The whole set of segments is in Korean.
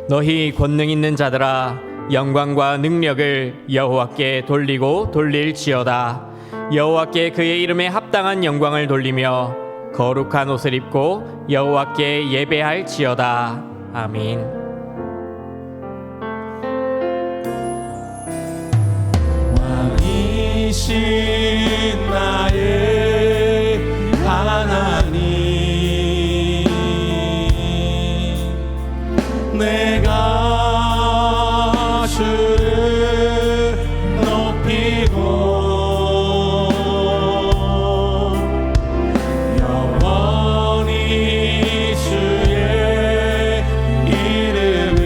너희 권능 있는 자들아 영광과 능력을 여호와께 돌리고 돌릴지어다. 여호와께 그의 이름에 합당한 영광을 돌리며 거룩한 옷을 입고 여호와께 예배할지어다. 아멘. 왕이신 나의 하나님, 내가 주를 높이고 영원히 주의 이름을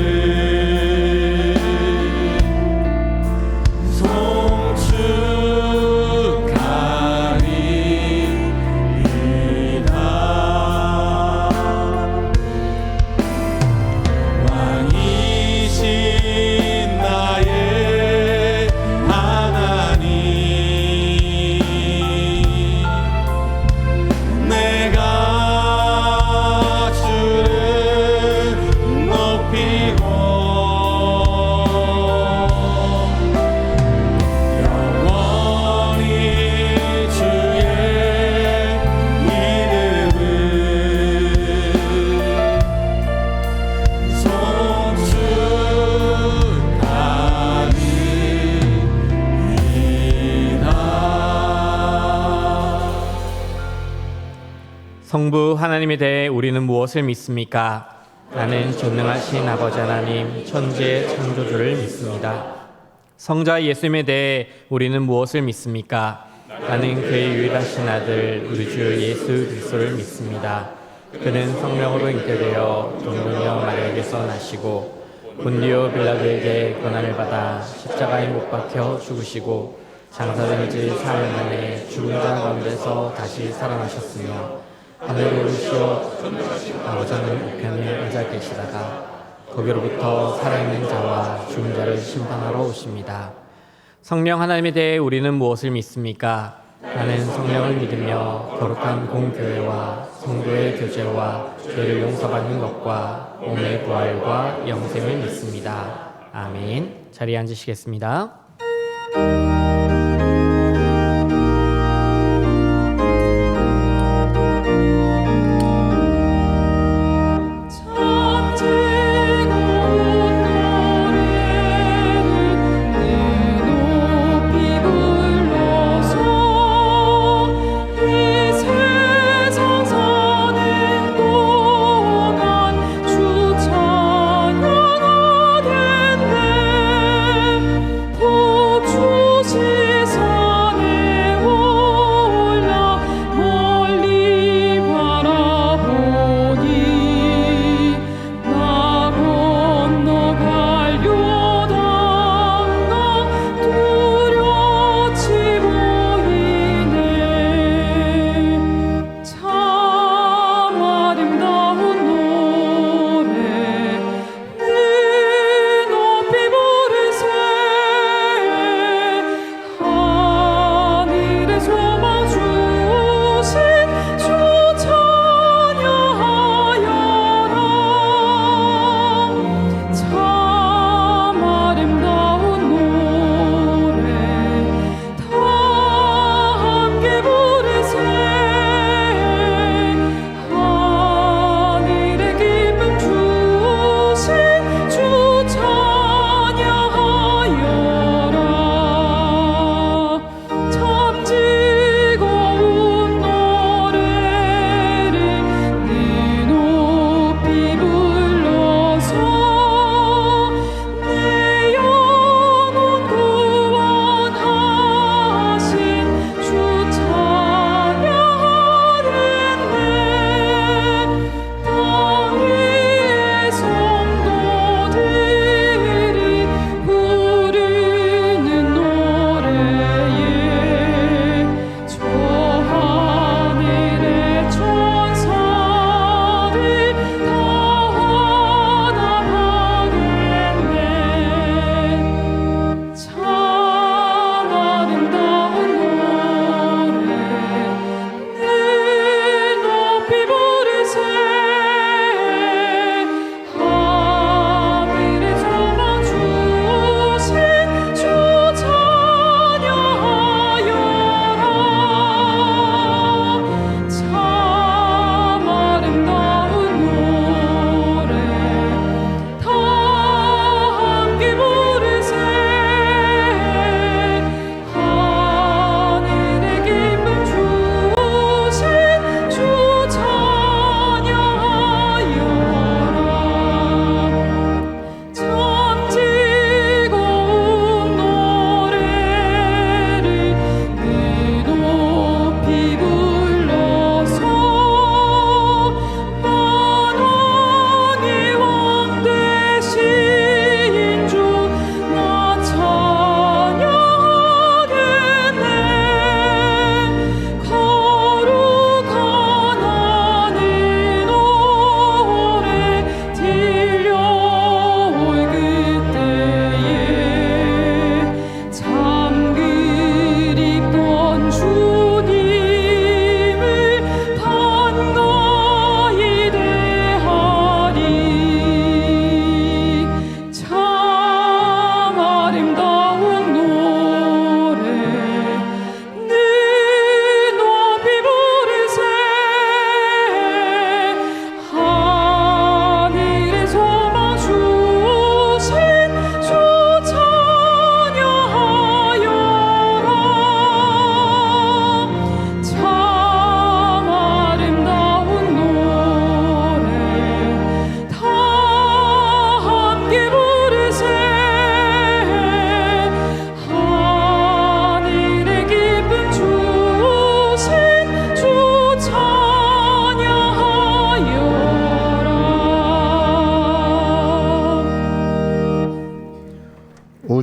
성부 하나님에 대해 우리는 무엇을 믿습니까? 나는 전능하신 아버지 하나님 천지의 창조주를 믿습니다. 성자 예수님에 대해 우리는 무엇을 믿습니까? 나는 그의 유일하신 아들 우리 주 예수 그리스도를 믿습니다. 그는 성령으로 잉태되어 동정녀 마리아에게서 나시고 본디오 빌라도에게 고난을 받아 십자가에 못 박혀 죽으시고 장사된 지 사흘 만에 죽은 자 가운데서 다시 살아나셨으며 하늘에 오르시어 아버지 하나님 우편에 앉아 계시다가 거기로부터 살아있는 자와 죽은 자를 심판하러 오십니다. 성령 하나님에 대해 우리는 무엇을 믿습니까? 나는 성령을 믿으며 거룩한 공교회와 성도의 교제와 죄를 용서받는 것과 몸의 부활과 영생을 믿습니다. 아멘. 자리에 앉으시겠습니다. 주 찬양하겠네.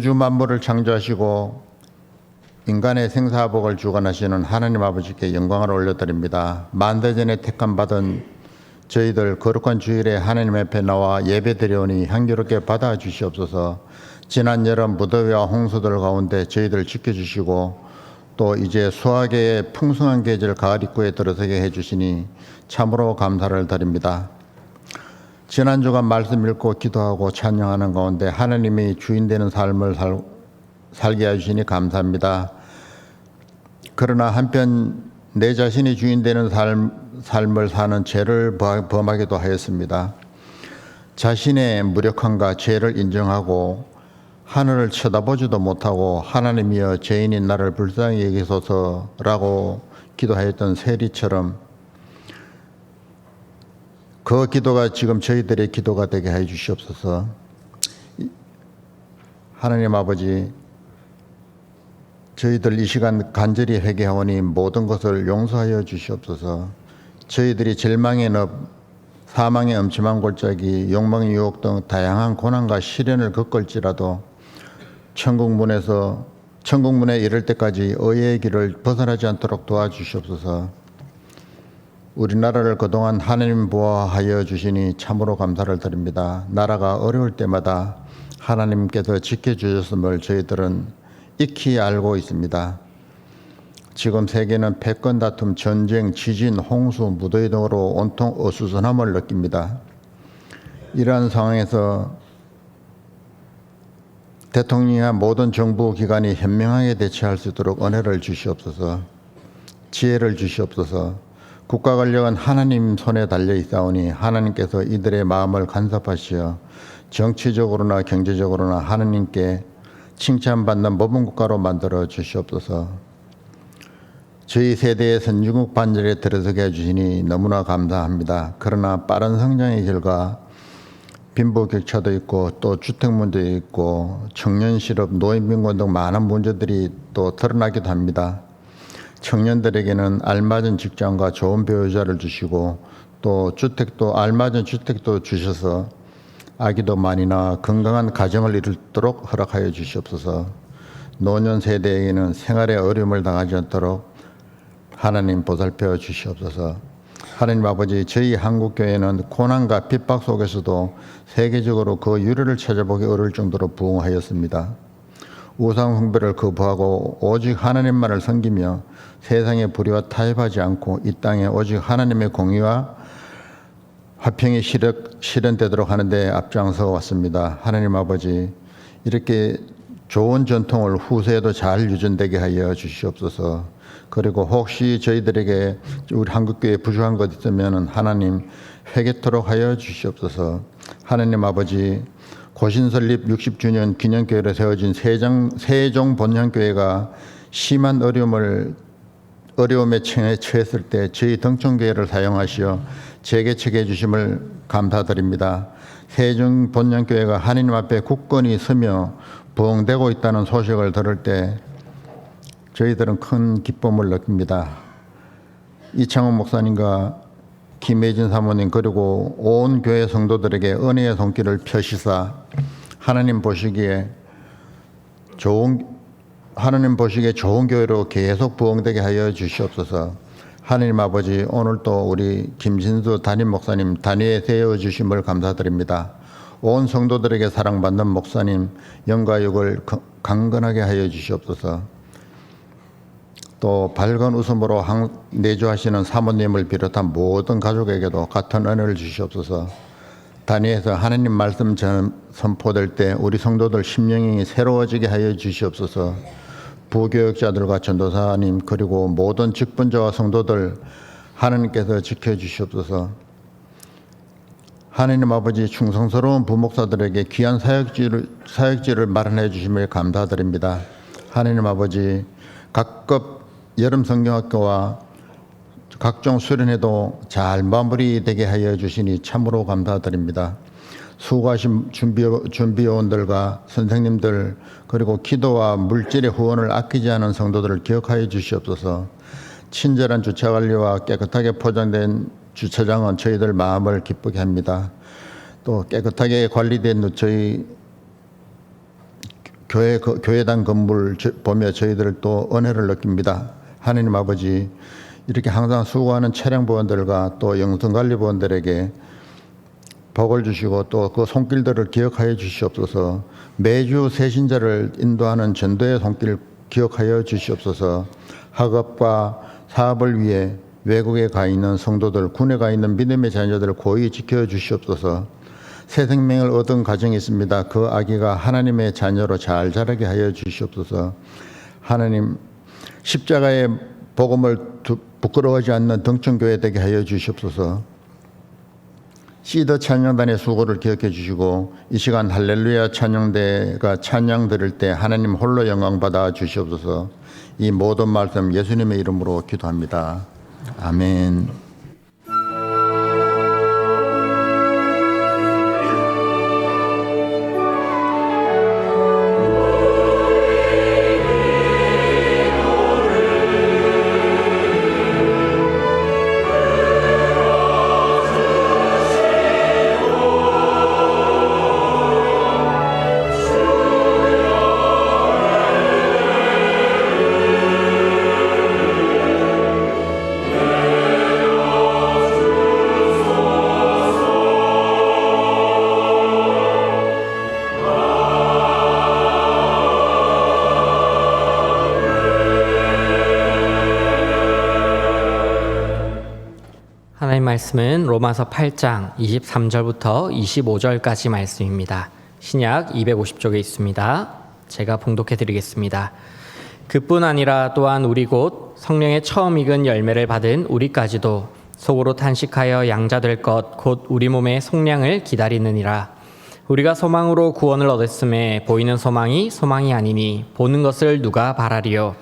우주 만물을 창조하시고 인간의 생사복을 주관하시는 하나님 아버지께 영광을 올려드립니다. 만대전에 택함 받은 저희들 거룩한 주일에 하나님 앞에 나와 예배드리오니 향기롭게 받아주시옵소서. 지난 여름 무더위와 홍수들 가운데 저희들 지켜주시고 또 이제 수학의 풍성한 계절 가을 입구에 들어서게 해주시니 참으로 감사를 드립니다. 지난 주간 말씀 읽고 기도하고 찬양하는 가운데 하나님이 주인 되는 삶을 살게 해주시니 감사합니다. 그러나 한편 내 자신이 주인 되는 삶을 사는 죄를 범하기도 하였습니다. 자신의 무력함과 죄를 인정하고 하늘을 쳐다보지도 못하고 하나님이여 죄인인 나를 불쌍히 여기소서라고 기도하였던 세리처럼 그 기도가 지금 저희들의 기도가 되게 해 주시옵소서. 하나님 아버지, 저희들 이 시간 간절히 회개하오니 모든 것을 용서하여 주시옵소서. 저희들이 절망의 늪, 사망의 엄침한 골짜기, 욕망의 유혹 등 다양한 고난과 시련을 겪을지라도 천국문에 이를 때까지 의의 길을 벗어나지 않도록 도와주시옵소서. 우리나라를 그동안 하나님 보호하여 주시니 참으로 감사를 드립니다. 나라가 어려울 때마다 하나님께서 지켜주셨음을 저희들은 익히 알고 있습니다. 지금 세계는 패권 다툼, 전쟁, 지진, 홍수, 무더위 등으로 온통 어수선함을 느낍니다. 이러한 상황에서 대통령이나 모든 정부 기관이 현명하게 대처할 수 있도록 은혜를 주시옵소서. 지혜를 주시옵소서. 국가 권력은 하나님 손에 달려 있사오니 하나님께서 이들의 마음을 간섭하시어 정치적으로나 경제적으로나 하나님께 칭찬받는 모범 국가로 만들어 주시옵소서. 저희 세대의 선진국 반열에 들어서게 해주시니 너무나 감사합니다. 그러나 빠른 성장의 결과 빈부격차도 있고 또 주택 문제도 있고 청년 실업, 노인 빈곤 등 많은 문제들이 또 드러나기도 합니다. 청년들에게는 알맞은 직장과 좋은 배우자를 주시고 또 주택도 알맞은 주택도 주셔서 아기도 많이 낳아 건강한 가정을 이루도록 허락하여 주시옵소서. 노년 세대에게는 생활에 어려움을 당하지 않도록 하나님 보살펴 주시옵소서. 하나님 아버지, 저희 한국교회는 고난과 핍박 속에서도 세계적으로 그 유래를 찾아보기 어려울 정도로 부흥하였습니다. 우상 숭배를 거부하고 오직 하나님만을 섬기며 세상의 불의와 타협하지 않고 이 땅에 오직 하나님의 공의와 화평이 실현되도록 하는 데 앞장서 왔습니다. 하나님 아버지, 이렇게 좋은 전통을 후세에도 잘 유전되게 하여 주시옵소서. 그리고 혹시 저희들에게 우리 한국교회에 부족한 것 있으면 하나님 회개토록 하여 주시옵소서. 하나님 아버지, 고신 설립 60주년 기념교회로 세워진 세종 본향교회가 심한 어려움에 처했을 때 저희 등촌교회를 사용하시어 재개척해 주심을 감사드립니다. 세종 본향교회가 하나님 앞에 굳건히 서며 부흥되고 있다는 소식을 들을 때 저희들은 큰 기쁨을 느낍니다. 이창훈 목사님과 김혜진 사모님 그리고 온 교회 성도들에게 은혜의 손길을 펴시사 하나님 보시기에 좋은 교회로 계속 부흥되게 하여 주시옵소서. 하나님 아버지, 오늘 또 우리 김신수 담임 목사님 단위에 세워주심을 감사드립니다. 온 성도들에게 사랑받는 목사님 영가육을 강건하게 하여 주시옵소서. 또 밝은 웃음으로 내주하시는 사모님을 비롯한 모든 가족에게도 같은 은혜를 주시옵소서. 단위에서 하나님 말씀 선포될 때 우리 성도들 심령이 새로워지게 하여 주시옵소서. 부교역자들과 전도사님 그리고 모든 직분자와 성도들 하나님께서 지켜주시옵소서. 하나님 아버지, 충성스러운 부목사들에게 귀한 사역지를 마련해 주심을 감사드립니다. 하나님 아버지, 각급 여름 성경학교와 각종 수련회도 잘 마무리되게 하여 주시니 참으로 감사드립니다. 수고하신 준비요원들과 선생님들 그리고 기도와 물질의 후원을 아끼지 않은 성도들을 기억하여 주시옵소서. 친절한 주차관리와 깨끗하게 포장된 주차장은 저희들 마음을 기쁘게 합니다. 또 깨끗하게 관리된 저희 교회당 건물 보며 저희들 또 은혜를 느낍니다. 하나님 아버지, 이렇게 항상 수고하는 차량부원들과 또 영성관리부원들에게 복을 주시고 또 그 손길들을 기억하여 주시옵소서. 매주 새신자를 인도하는 전도의 손길 기억하여 주시옵소서. 학업과 사업을 위해 외국에 가 있는 성도들, 군에 가 있는 믿음의 자녀들을 고이 지켜 주시옵소서. 새 생명을 얻은 가정이 있습니다. 그 아기가 하나님의 자녀로 잘 자라게 하여 주시옵소서. 하나님, 십자가의 복음을 부끄러워하지 않는 등천교회 되게 하여 주시옵소서. 시더 찬양단의 수고를 기억해 주시고 이 시간 할렐루야 찬양대가 찬양 드릴 때 하나님 홀로 영광 받아 주시옵소서. 이 모든 말씀 예수님의 이름으로 기도합니다. 아멘. 하나님 말씀은 로마서 8장 23절부터 25절까지 말씀입니다. 신약 250쪽에 있습니다. 제가 봉독해 드리겠습니다. 그뿐 아니라 또한 우리 곧 성령의 처음 익은 열매를 받은 우리까지도 속으로 탄식하여 양자될 것 곧 우리 몸의 속량을 기다리느니라. 우리가 소망으로 구원을 얻었음에 보이는 소망이 소망이 아니니 보는 것을 누가 바라리요.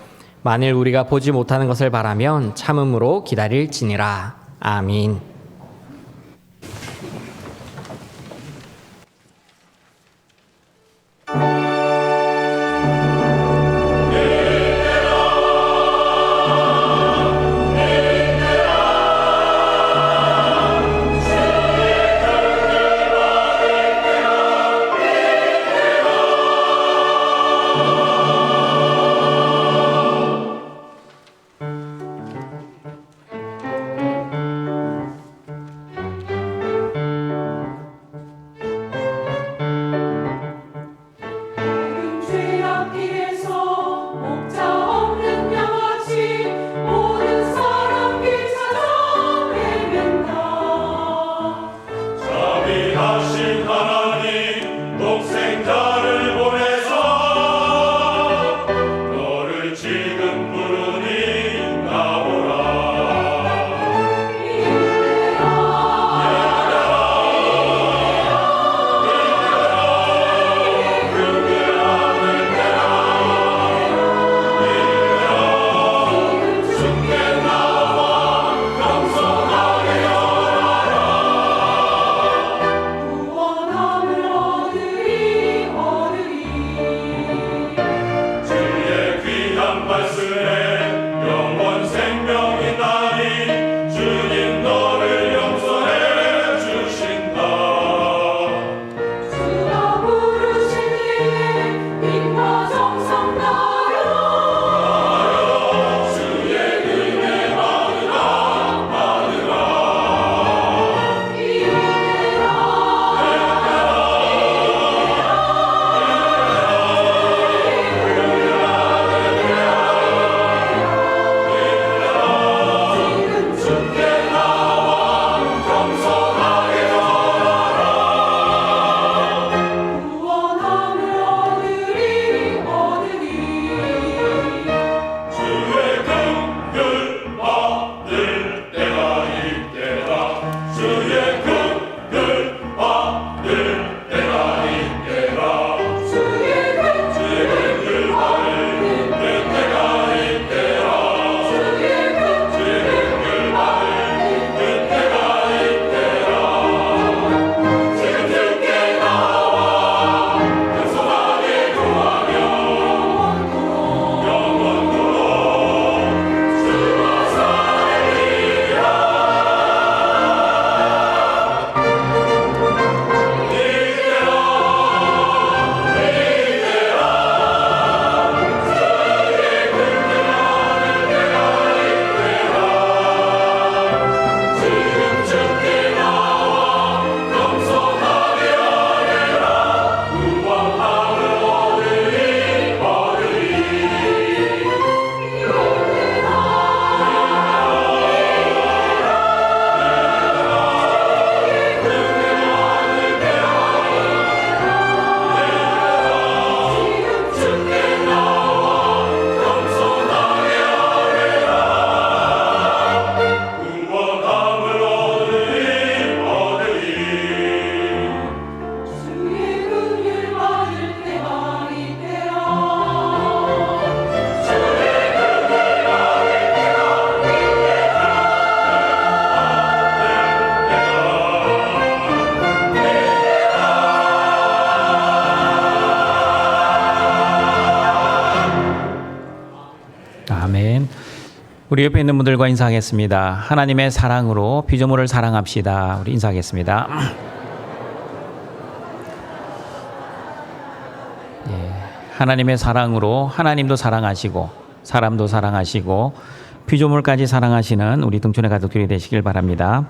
만일 우리가 보지 못하는 것을 바라면 참음으로 기다릴지니라. 아멘. 우리 옆에 있는 분들과 인사하겠습니다. 하나님의 사랑으로 피조물을 사랑합시다. 우리 인사하겠습니다. 하나님의 사랑으로 하나님도 사랑하시고 사람도 사랑하시고 피조물까지 사랑하시는 우리 등촌의 가족들이 되시길 바랍니다.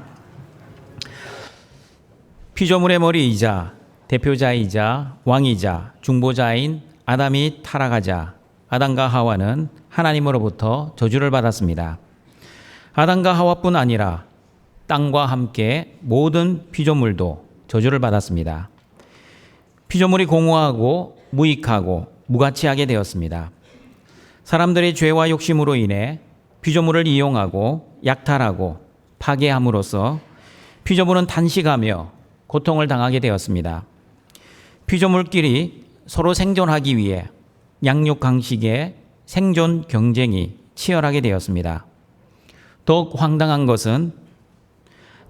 피조물의 머리이자 대표자이자 왕이자 중보자인 아담이 타락하자 아담과 하와는 하나님으로부터 저주를 받았습니다. 아담과 하와뿐 아니라 땅과 함께 모든 피조물도 저주를 받았습니다. 피조물이 공허하고 무익하고 무가치하게 되었습니다. 사람들의 죄와 욕심으로 인해 피조물을 이용하고 약탈하고 파괴함으로써 피조물은 단식하며 고통을 당하게 되었습니다. 피조물끼리 서로 생존하기 위해 양육강식의 생존 경쟁이 치열하게 되었습니다. 더욱 황당한 것은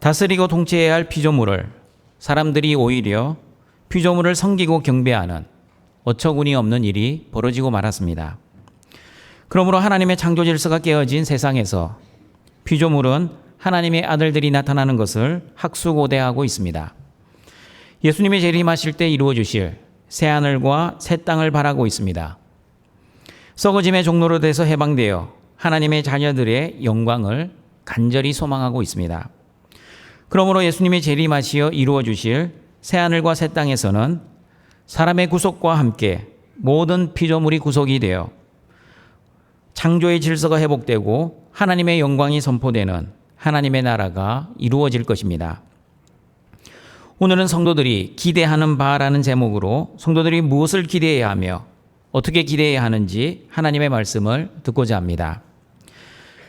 다스리고 통치해야 할 피조물을 사람들이 오히려 피조물을 섬기고 경배하는 어처구니 없는 일이 벌어지고 말았습니다. 그러므로 하나님의 창조 질서가 깨어진 세상에서 피조물은 하나님의 아들들이 나타나는 것을 학수고대하고 있습니다. 예수님이 재림하실 때 이루어 주실 새 하늘과 새 땅을 바라고 있습니다. 썩어짐의 종로로 돼서 해방되어 하나님의 자녀들의 영광을 간절히 소망하고 있습니다. 그러므로 예수님이 재림하시어 이루어 주실 새 하늘과 새 땅에서는 사람의 구속과 함께 모든 피조물이 구속이 되어 창조의 질서가 회복되고 하나님의 영광이 선포되는 하나님의 나라가 이루어질 것입니다. 오늘은 성도들이 기대하는 바라는 제목으로 성도들이 무엇을 기대해야 하며 어떻게 기대해야 하는지 하나님의 말씀을 듣고자 합니다.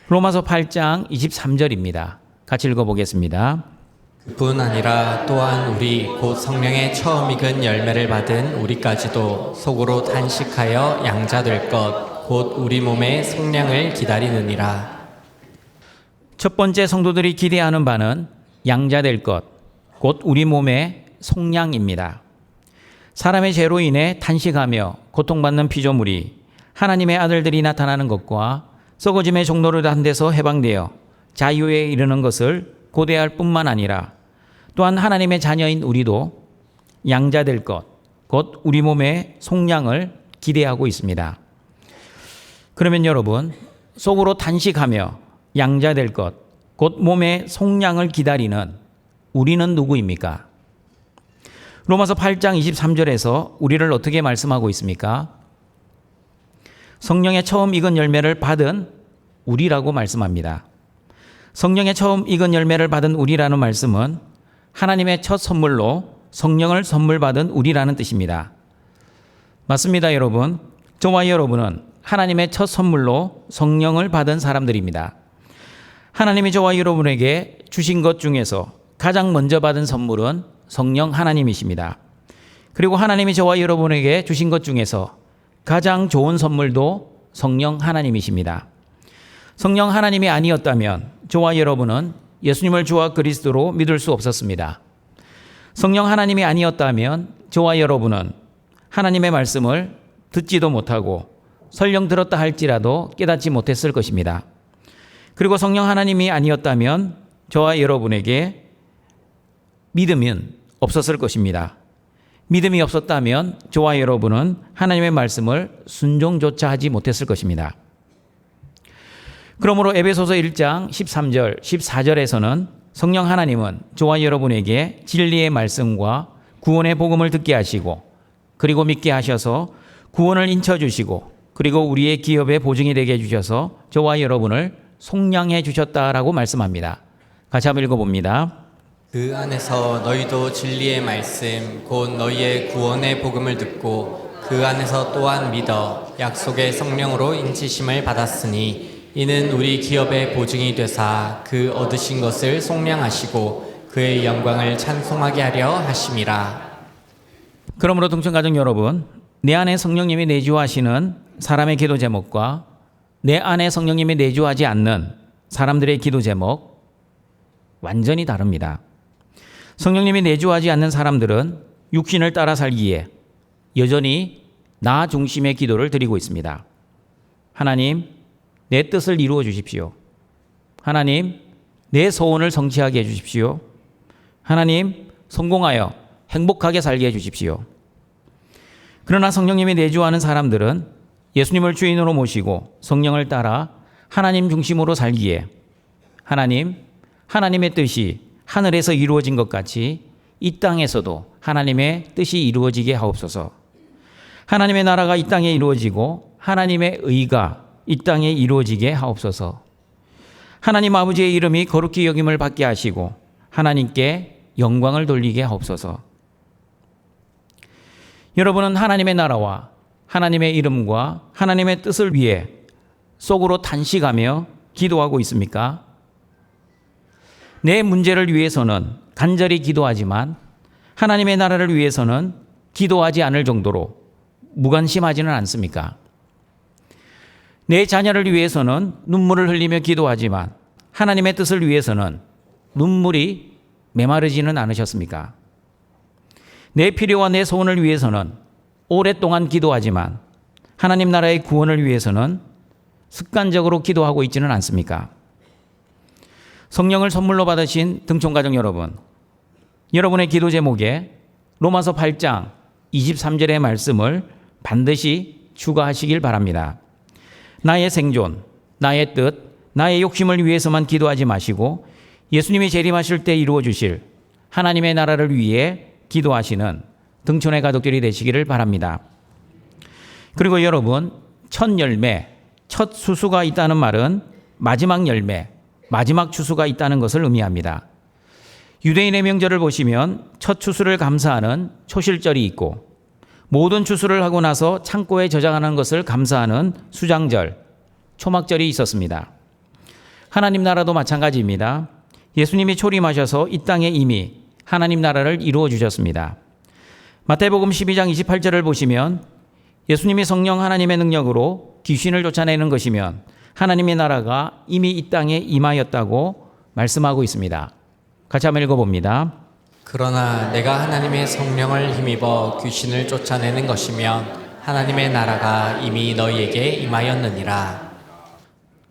로마서 8장 23절입니다. 같이 읽어보겠습니다. 뿐 아니라 또한 우리 곧 성령의 처음 익은 열매를 받은 우리까지도 속으로 단식하여 양자될 것 곧 우리 몸의 성량을 기다리느니라. 첫 번째 성도들이 기대하는 바는 양자될 것, 곧 우리 몸의 속량입니다. 사람의 죄로 인해 탄식하며 고통받는 피조물이 하나님의 아들들이 나타나는 것과 썩어짐의 종로를 한 데서 해방되어 자유에 이르는 것을 고대할 뿐만 아니라 또한 하나님의 자녀인 우리도 양자될 것, 곧 우리 몸의 속량을 기대하고 있습니다. 그러면 여러분, 속으로 탄식하며 양자될 것, 곧 몸의 속량을 기다리는 우리는 누구입니까? 로마서 8장 23절에서 우리를 어떻게 말씀하고 있습니까? 성령의 처음 익은 열매를 받은 우리라고 말씀합니다. 성령의 처음 익은 열매를 받은 우리라는 말씀은 하나님의 첫 선물로 성령을 선물 받은 우리라는 뜻입니다. 맞습니다, 여러분. 저와 여러분은 하나님의 첫 선물로 성령을 받은 사람들입니다. 하나님이 저와 여러분에게 주신 것 중에서 가장 먼저 받은 선물은 성령 하나님이십니다. 그리고 하나님이 저와 여러분에게 주신 것 중에서 가장 좋은 선물도 성령 하나님이십니다. 성령 하나님이 아니었다면 저와 여러분은 예수님을 주와 그리스도로 믿을 수 없었습니다. 성령 하나님이 아니었다면 저와 여러분은 하나님의 말씀을 듣지도 못하고 설령 들었다 할지라도 깨닫지 못했을 것입니다. 그리고 성령 하나님이 아니었다면 저와 여러분에게 믿음은 없었을 것입니다. 믿음이 없었다면 저와 여러분은 하나님의 말씀을 순종조차 하지 못했을 것입니다. 그러므로 에베소서 1장 13절, 14절에서는 성령 하나님은 저와 여러분에게 진리의 말씀과 구원의 복음을 듣게 하시고 그리고 믿게 하셔서 구원을 인쳐주시고 그리고 우리의 기업의 보증이 되게 해주셔서 저와 여러분을 속량해 주셨다라고 말씀합니다. 같이 한번 읽어봅니다. 그 안에서 너희도 진리의 말씀 곧 너희의 구원의 복음을 듣고 그 안에서 또한 믿어 약속의 성령으로 인치심을 받았으니 이는 우리 기업의 보증이 되사 그 얻으신 것을 속량하시고 그의 영광을 찬송하게 하려 하심이라. 그러므로 동천가족 여러분, 내 안에 성령님이 내주하시는 사람의 기도 제목과 내 안에 성령님이 내주하지 않는 사람들의 기도 제목 완전히 다릅니다. 성령님이 내주하지 않는 사람들은 육신을 따라 살기에 여전히 나 중심의 기도를 드리고 있습니다. 하나님, 내 뜻을 이루어 주십시오. 하나님, 내 소원을 성취하게 해주십시오. 하나님, 성공하여 행복하게 살게 해주십시오. 그러나 성령님이 내주하는 사람들은 예수님을 주인으로 모시고 성령을 따라 하나님 중심으로 살기에 하나님, 하나님의 뜻이 하늘에서 이루어진 것 같이 이 땅에서도 하나님의 뜻이 이루어지게 하옵소서. 하나님의 나라가 이 땅에 이루어지고 하나님의 의가 이 땅에 이루어지게 하옵소서. 하나님 아버지의 이름이 거룩히 여김을 받게 하시고 하나님께 영광을 돌리게 하옵소서. 여러분은 하나님의 나라와 하나님의 이름과 하나님의 뜻을 위해 속으로 탄식하며 기도하고 있습니까? 내 문제를 위해서는 간절히 기도하지만 하나님의 나라를 위해서는 기도하지 않을 정도로 무관심하지는 않습니까? 내 자녀를 위해서는 눈물을 흘리며 기도하지만 하나님의 뜻을 위해서는 눈물이 메마르지는 않으셨습니까? 내 필요와 내 소원을 위해서는 오랫동안 기도하지만 하나님 나라의 구원을 위해서는 습관적으로 기도하고 있지는 않습니까? 성령을 선물로 받으신 등촌가족 여러분, 여러분의 기도 제목에 로마서 8장 23절의 말씀을 반드시 추가하시길 바랍니다. 나의 생존, 나의 뜻, 나의 욕심을 위해서만 기도하지 마시고 예수님이 재림하실 때 이루어 주실 하나님의 나라를 위해 기도하시는 등촌의 가족들이 되시기를 바랍니다. 그리고 여러분, 첫 열매, 첫 수수가 있다는 말은 마지막 열매, 마지막 추수가 있다는 것을 의미합니다. 유대인의 명절을 보시면 첫 추수를 감사하는 초실절이 있고 모든 추수를 하고 나서 창고에 저장하는 것을 감사하는 수장절, 초막절이 있었습니다. 하나님 나라도 마찬가지입니다. 예수님이 초림하셔서 이 땅에 이미 하나님 나라를 이루어 주셨습니다. 마태복음 12장 28절을 보시면 예수님이 성령 하나님의 능력으로 귀신을 쫓아내는 것이면 하나님의 나라가 이미 이 땅에 임하였다고 말씀하고 있습니다. 같이 한번 읽어봅니다. 그러나 내가 하나님의 성령을 힘입어 귀신을 쫓아내는 것이면 하나님의 나라가 이미 너희에게 임하였느니라.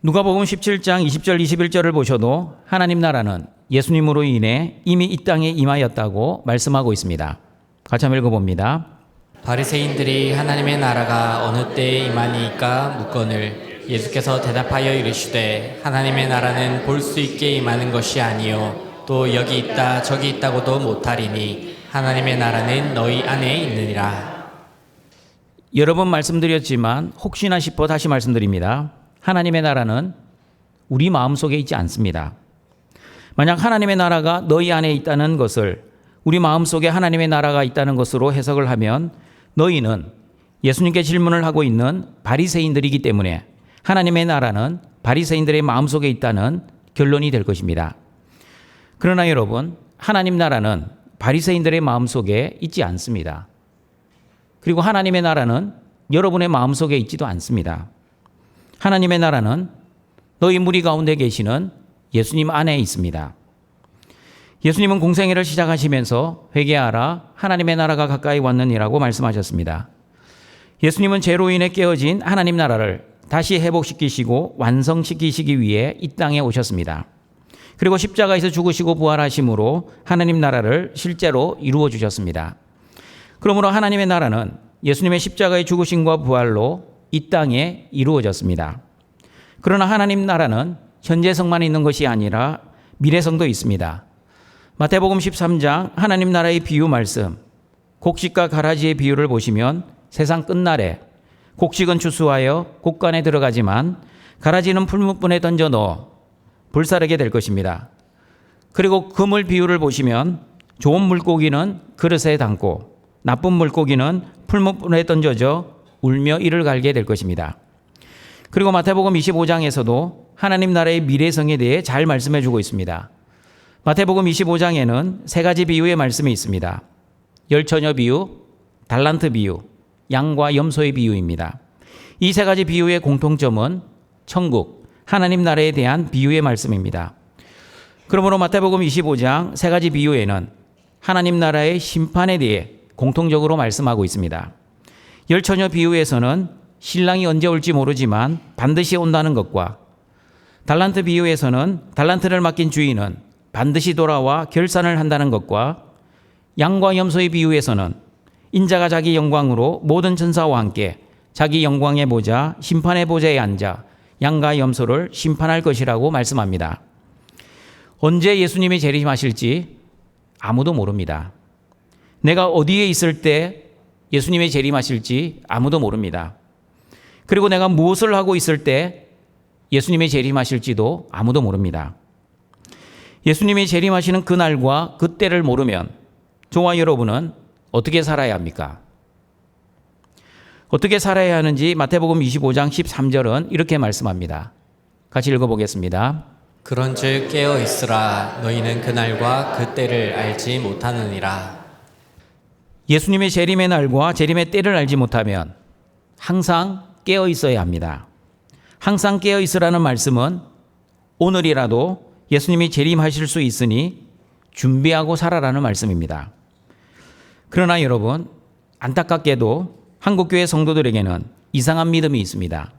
누가복음 17장 20절 21절을 보셔도 하나님 나라는 예수님으로 인해 이미 이 땅에 임하였다고 말씀하고 있습니다. 같이 한번 읽어봅니다. 바리새인들이 하나님의 나라가 어느 때에 임하니까 묻거늘 예수께서 대답하여 이르시되 하나님의 나라는 볼 수 있게 임하는 것이 아니요 또 여기 있다 저기 있다고도 못하리니 하나님의 나라는 너희 안에 있느니라. 여러 번 말씀드렸지만 혹시나 싶어 다시 말씀드립니다. 하나님의 나라는 우리 마음속에 있지 않습니다. 만약 하나님의 나라가 너희 안에 있다는 것을 우리 마음속에 하나님의 나라가 있다는 것으로 해석을 하면 너희는 예수님께 질문을 하고 있는 바리새인들이기 때문에 하나님의 나라는 바리새인들의 마음속에 있다는 결론이 될 것입니다. 그러나 여러분, 하나님 나라는 바리새인들의 마음속에 있지 않습니다. 그리고 하나님의 나라는 여러분의 마음속에 있지도 않습니다. 하나님의 나라는 너희 무리 가운데 계시는 예수님 안에 있습니다. 예수님은 공생애를 시작하시면서 회개하라 하나님의 나라가 가까이 왔느니라고 말씀하셨습니다. 예수님은 죄로 인해 깨어진 하나님 나라를 다시 회복시키시고 완성시키시기 위해 이 땅에 오셨습니다. 그리고 십자가에서 죽으시고 부활하심으로 하나님 나라를 실제로 이루어 주셨습니다. 그러므로 하나님의 나라는 예수님의 십자가의 죽으심과 부활로 이 땅에 이루어졌습니다. 그러나 하나님 나라는 현재성만 있는 것이 아니라 미래성도 있습니다. 마태복음 13장 하나님 나라의 비유 말씀, 곡식과 가라지의 비유를 보시면 세상 끝날에 곡식은 추수하여 곡간에 들어가지만 가라지는 풀무분에 던져 넣어 불사르게 될 것입니다. 그리고 그물 비유를 보시면 좋은 물고기는 그릇에 담고 나쁜 물고기는 풀무분에 던져져 울며 이를 갈게 될 것입니다. 그리고 마태복음 25장에서도 하나님 나라의 미래성에 대해 잘 말씀해 주고 있습니다. 마태복음 25장에는 세 가지 비유의 말씀이 있습니다. 열처녀 비유, 달란트 비유, 양과 염소의 비유입니다. 이 세 가지 비유의 공통점은 천국, 하나님 나라에 대한 비유의 말씀입니다. 그러므로 마태복음 25장 세 가지 비유에는 하나님 나라의 심판에 대해 공통적으로 말씀하고 있습니다. 열처녀 비유에서는 신랑이 언제 올지 모르지만 반드시 온다는 것과 달란트 비유에서는 달란트를 맡긴 주인은 반드시 돌아와 결산을 한다는 것과 양과 염소의 비유에서는 인자가 자기 영광으로 모든 천사와 함께 자기 영광의 보좌, 심판의 보좌에 앉아 양과 염소를 심판할 것이라고 말씀합니다. 언제 예수님이 재림하실지 아무도 모릅니다. 내가 어디에 있을 때 예수님이 재림하실지 아무도 모릅니다. 그리고 내가 무엇을 하고 있을 때 예수님이 재림하실지도 아무도 모릅니다. 예수님이 재림하시는 그날과 그때를 모르면 저와 여러분은 어떻게 살아야 합니까? 어떻게 살아야 하는지 마태복음 25장 13절은 이렇게 말씀합니다. 같이 읽어보겠습니다. 그런즉 깨어 있으라. 너희는 그날과 그때를 알지 못하느니라. 예수님의 재림의 날과 재림의 때를 알지 못하면 항상 깨어 있어야 합니다. 항상 깨어 있으라는 말씀은 오늘이라도 예수님이 재림하실 수 있으니 준비하고 살아라는 말씀입니다. 그러나 여러분, 안타깝게도 한국교회 성도들에게는 이상한 믿음이 있습니다.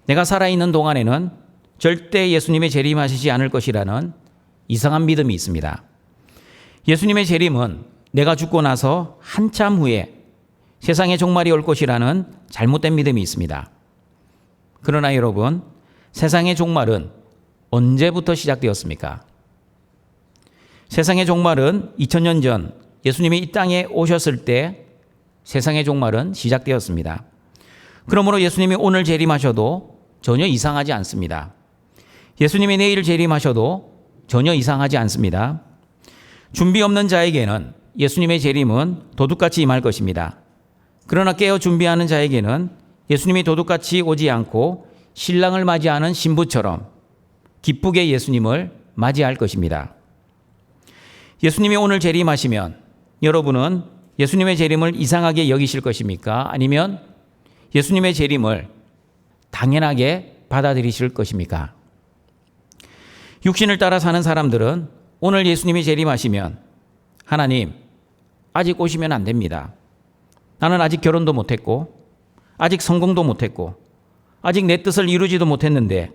내가 살아있는 동안에는 절대 예수님의 재림하시지 않을 것이라는 이상한 믿음이 있습니다. 예수님의 재림은 내가 죽고 나서 한참 후에 세상의 종말이 올 것이라는 잘못된 믿음이 있습니다. 그러나 여러분, 세상의 종말은 언제부터 시작되었습니까? 세상의 종말은 2000년 전 예수님이 이 땅에 오셨을 때 세상의 종말은 시작되었습니다. 그러므로 예수님이 오늘 재림하셔도 전혀 이상하지 않습니다. 예수님이 내일 재림하셔도 전혀 이상하지 않습니다. 준비 없는 자에게는 예수님의 재림은 도둑같이 임할 것입니다. 그러나 깨어 준비하는 자에게는 예수님이 도둑같이 오지 않고 신랑을 맞이하는 신부처럼 기쁘게 예수님을 맞이할 것입니다. 예수님이 오늘 재림하시면 여러분은 예수님의 재림을 이상하게 여기실 것입니까? 아니면 예수님의 재림을 당연하게 받아들이실 것입니까? 육신을 따라 사는 사람들은 오늘 예수님이 재림하시면 하나님, 아직 오시면 안 됩니다. 나는 아직 결혼도 못했고 아직 성공도 못했고 아직 내 뜻을 이루지도 못했는데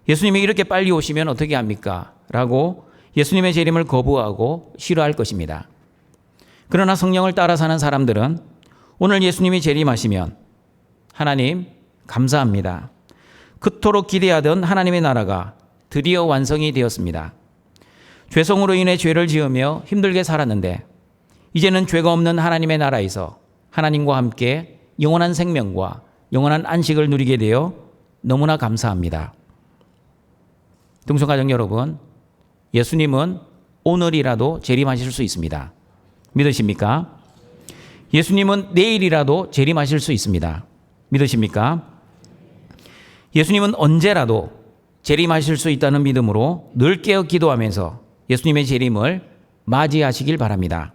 예수님이 이렇게 빨리 오시면 어떻게 합니까? 라고 예수님의 재림을 거부하고 싫어할 것입니다. 그러나 성령을 따라 사는 사람들은 오늘 예수님이 재림하시면 하나님 감사합니다. 그토록 기대하던 하나님의 나라가 드디어 완성이 되었습니다. 죄성으로 인해 죄를 지으며 힘들게 살았는데 이제는 죄가 없는 하나님의 나라에서 하나님과 함께 영원한 생명과 영원한 안식을 누리게 되어 너무나 감사합니다. 동성가정 여러분, 예수님은 오늘이라도 재림하실 수 있습니다. 믿으십니까? 예수님은 내일이라도 재림하실 수 있습니다. 믿으십니까? 예수님은 언제라도 재림하실 수 있다는 믿음으로 늘 깨어 기도하면서 예수님의 재림을 맞이하시길 바랍니다.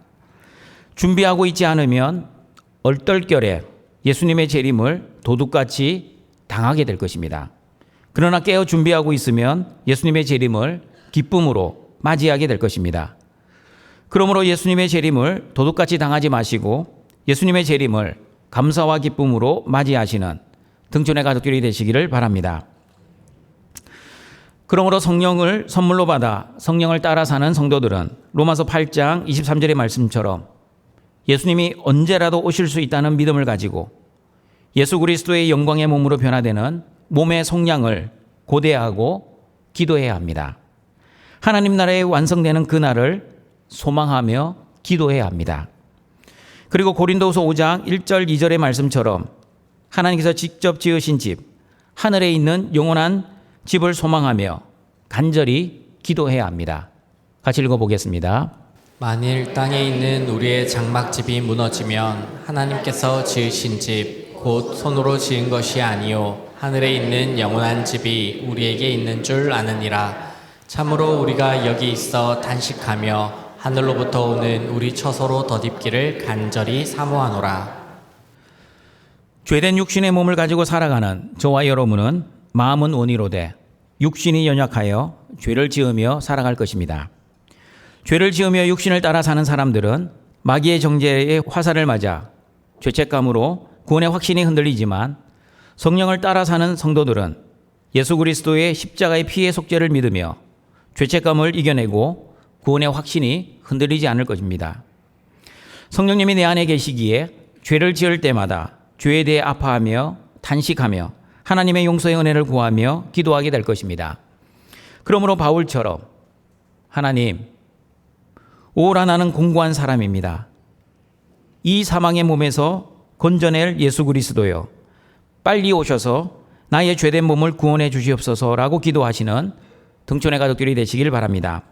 준비하고 있지 않으면 얼떨결에 예수님의 재림을 도둑같이 당하게 될 것입니다. 그러나 깨어 준비하고 있으면 예수님의 재림을 기쁨으로 맞이하게 될 것입니다. 그러므로 예수님의 재림을 도둑같이 당하지 마시고 예수님의 재림을 감사와 기쁨으로 맞이하시는 등촌의 가족들이 되시기를 바랍니다. 그러므로 성령을 선물로 받아 성령을 따라 사는 성도들은 로마서 8장 23절의 말씀처럼 예수님이 언제라도 오실 수 있다는 믿음을 가지고 예수 그리스도의 영광의 몸으로 변화되는 몸의 속량을 고대하고 기도해야 합니다. 하나님 나라의 완성되는 그날을 소망하며 기도해야 합니다. 그리고 고린도후서 5장 1절 2절의 말씀처럼 하나님께서 직접 지으신 집, 하늘에 있는 영원한 집을 소망하며 간절히 기도해야 합니다. 같이 읽어보겠습니다. 만일 땅에 있는 우리의 장막집이 무너지면 하나님께서 지으신 집, 곧 손으로 지은 것이 아니요 하늘에 있는 영원한 집이 우리에게 있는 줄 아느니라. 참으로 우리가 여기 있어 단식하며 하늘로부터 오는 우리 처소로 덧입기를 간절히 사모하노라. 죄된 육신의 몸을 가지고 살아가는 저와 여러분은 마음은 원이로되 육신이 연약하여 죄를 지으며 살아갈 것입니다. 죄를 지으며 육신을 따라 사는 사람들은 마귀의 정죄의 화살을 맞아 죄책감으로 구원의 확신이 흔들리지만 성령을 따라 사는 성도들은 예수 그리스도의 십자가의 피의 속죄를 믿으며 죄책감을 이겨내고 구원의 확신이 흔들리지 않을 것입니다. 성령님이 내 안에 계시기에 죄를 지을 때마다 죄에 대해 아파하며 탄식하며 하나님의 용서의 은혜를 구하며 기도하게 될 것입니다. 그러므로 바울처럼 하나님, 오라 나는 공고한 사람입니다. 이 사망의 몸에서 건져낼 예수 그리스도요, 빨리 오셔서 나의 죄된 몸을 구원해 주시옵소서라고 기도하시는 등촌의 가족들이 되시길 바랍니다.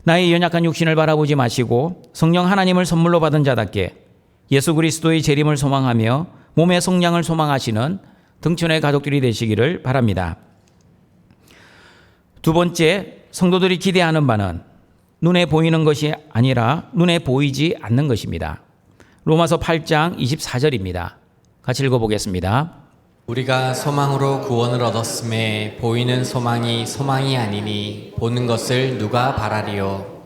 나의 연약한 육신을 바라보지 마시고 성령 하나님을 선물로 받은 자답게 예수 그리스도의 재림을 소망하며 몸의 성량을 소망하시는 등촌의 가족들이 되시기를 바랍니다. 두 번째, 성도들이 기대하는 바는 눈에 보이는 것이 아니라 눈에 보이지 않는 것입니다. 로마서 8장 24절입니다. 같이 읽어보겠습니다. 우리가 소망으로 구원을 얻었음에 보이는 소망이 소망이 아니니 보는 것을 누가 바라리요.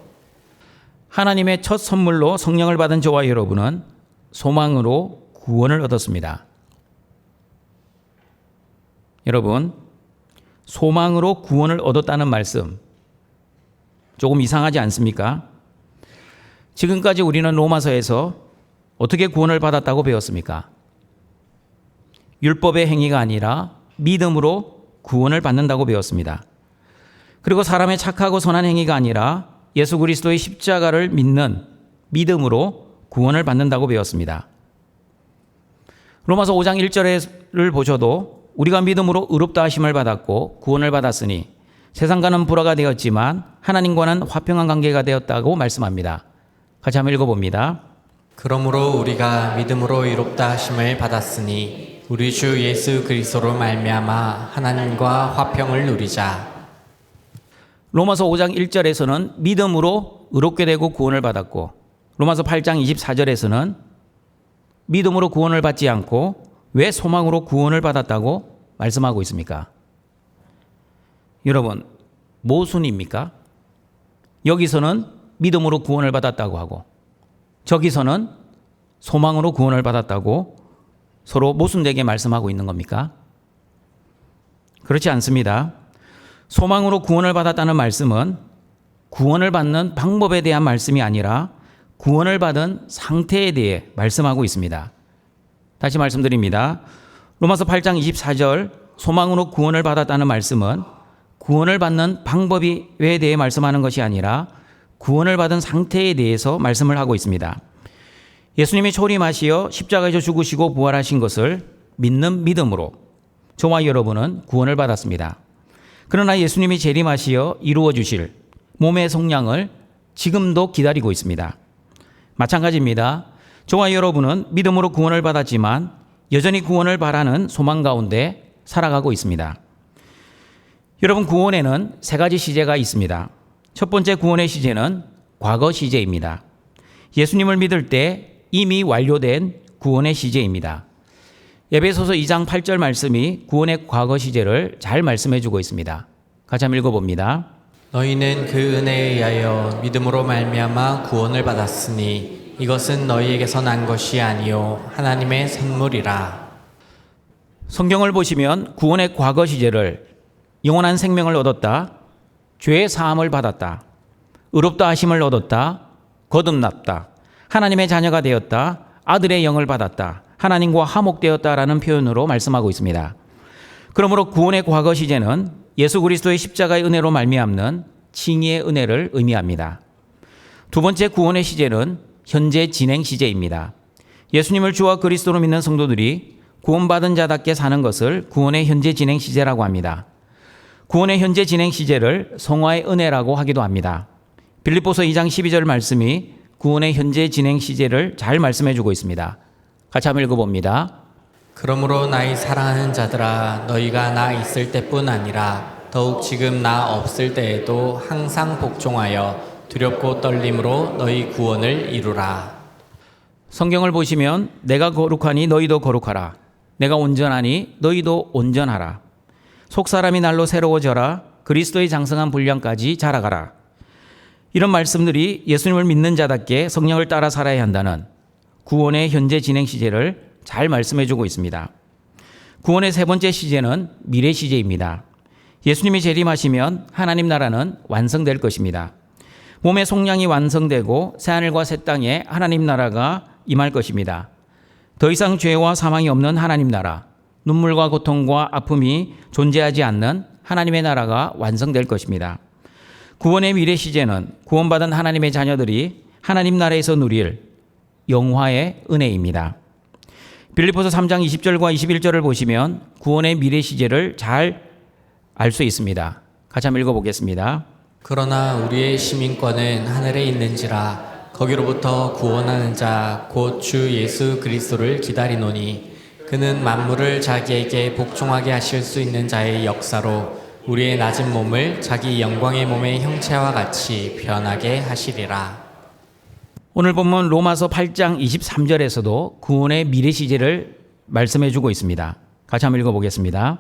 하나님의 첫 선물로 성령을 받은 저와 여러분은 소망으로 구원을 얻었습니다. 여러분, 소망으로 구원을 얻었다는 말씀 조금 이상하지 않습니까? 지금까지 우리는 로마서에서 어떻게 구원을 받았다고 배웠습니까? 율법의 행위가 아니라 믿음으로 구원을 받는다고 배웠습니다. 그리고 사람의 착하고 선한 행위가 아니라 예수 그리스도의 십자가를 믿는 믿음으로 구원을 받는다고 배웠습니다. 로마서 5장 1절을 보셔도 우리가 믿음으로 의롭다 하심을 받았고 구원을 받았으니 세상과는 불화가 되었지만 하나님과는 화평한 관계가 되었다고 말씀합니다. 같이 한번 읽어봅니다. 그러므로 우리가 믿음으로 의롭다 하심을 받았으니 우리 주 예수 그리스도로 말미암아 하나님과 화평을 누리자. 로마서 5장 1절에서는 믿음으로 의롭게 되고 구원을 받았고 로마서 8장 24절에서는 믿음으로 구원을 받지 않고 왜 소망으로 구원을 받았다고 말씀하고 있습니까? 여러분, 모순입니까? 여기서는 믿음으로 구원을 받았다고 하고 저기서는 소망으로 구원을 받았다고 서로 모순되게 말씀하고 있는 겁니까? 그렇지 않습니다. 소망으로 구원을 받았다는 말씀은 구원을 받는 방법에 대한 말씀이 아니라 구원을 받은 상태에 대해 말씀하고 있습니다. 다시 말씀드립니다. 로마서 8장 24절 소망으로 구원을 받았다는 말씀은 구원을 받는 방법에 대해 말씀하는 것이 아니라 구원을 받은 상태에 대해서 말씀을 하고 있습니다. 예수님이 초림하시어 십자가에서 죽으시고 부활하신 것을 믿는 믿음으로 저와 여러분은 구원을 받았습니다. 그러나 예수님이 재림하시어 이루어 주실 몸의 속량을 지금도 기다리고 있습니다. 마찬가지입니다. 저와 여러분은 믿음으로 구원을 받았지만 여전히 구원을 바라는 소망 가운데 살아가고 있습니다. 여러분, 구원에는 세 가지 시제가 있습니다. 첫 번째 구원의 시제는 과거 시제입니다. 예수님을 믿을 때 이미 완료된 구원의 시제입니다. 에베소서 2장 8절 말씀이 구원의 과거 시제를 잘 말씀해 주고 있습니다. 같이 한번 읽어봅니다. 너희는 그 은혜에 의하여 믿음으로 말미암아 구원을 받았으니 이것은 너희에게서 난 것이 아니요 하나님의 선물이라. 성경을 보시면 구원의 과거 시제를 영원한 생명을 얻었다, 죄의 사함을 받았다, 의롭다 하심을 얻었다, 거듭났다, 하나님의 자녀가 되었다, 아들의 영을 받았다, 하나님과 화목되었다라는 표현으로 말씀하고 있습니다. 그러므로 구원의 과거 시제는 예수 그리스도의 십자가의 은혜로 말미암는 칭의의 은혜를 의미합니다. 두 번째 구원의 시제는 현재 진행 시제입니다. 예수님을 주와 그리스도로 믿는 성도들이 구원받은 자답게 사는 것을 구원의 현재 진행 시제라고 합니다. 구원의 현재 진행 시제를 성화의 은혜라고 하기도 합니다. 빌립보서 2장 12절 말씀이 구원의 현재 진행 시제를 잘 말씀해 주고 있습니다. 같이 한번 읽어봅니다. 그러므로 나의 사랑하는 자들아 너희가 나 있을 때뿐 아니라 더욱 지금 나 없을 때에도 항상 복종하여 두렵고 떨림으로 너희 구원을 이루라. 성경을 보시면 내가 거룩하니 너희도 거룩하라. 내가 온전하니 너희도 온전하라. 속사람이 날로 새로워져라. 그리스도의 장성한 분량까지 자라가라. 이런 말씀들이 예수님을 믿는 자답게 성령을 따라 살아야 한다는 구원의 현재 진행 시제를 잘 말씀해 주고 있습니다. 구원의 세 번째 시제는 미래 시제입니다. 예수님이 재림하시면 하나님 나라는 완성될 것입니다. 몸의 속량이 완성되고 새하늘과 새 땅에 하나님 나라가 임할 것입니다. 더 이상 죄와 사망이 없는 하나님 나라, 눈물과 고통과 아픔이 존재하지 않는 하나님의 나라가 완성될 것입니다. 구원의 미래 시제는 구원받은 하나님의 자녀들이 하나님 나라에서 누릴 영화의 은혜입니다. 빌립보서 3장 20절과 21절을 보시면 구원의 미래 시제를 잘 알 수 있습니다. 같이 한번 읽어보겠습니다. 그러나 우리의 시민권은 하늘에 있는지라 거기로부터 구원하는 자 곧 주 예수 그리스도를 기다리노니 그는 만물을 자기에게 복종하게 하실 수 있는 자의 역사로 우리의 낮은 몸을 자기 영광의 몸의 형체와 같이 변하게 하시리라. 오늘 본문 로마서 8장 23절에서도 구원의 미래 시제를 말씀해 주고 있습니다. 같이 한번 읽어보겠습니다.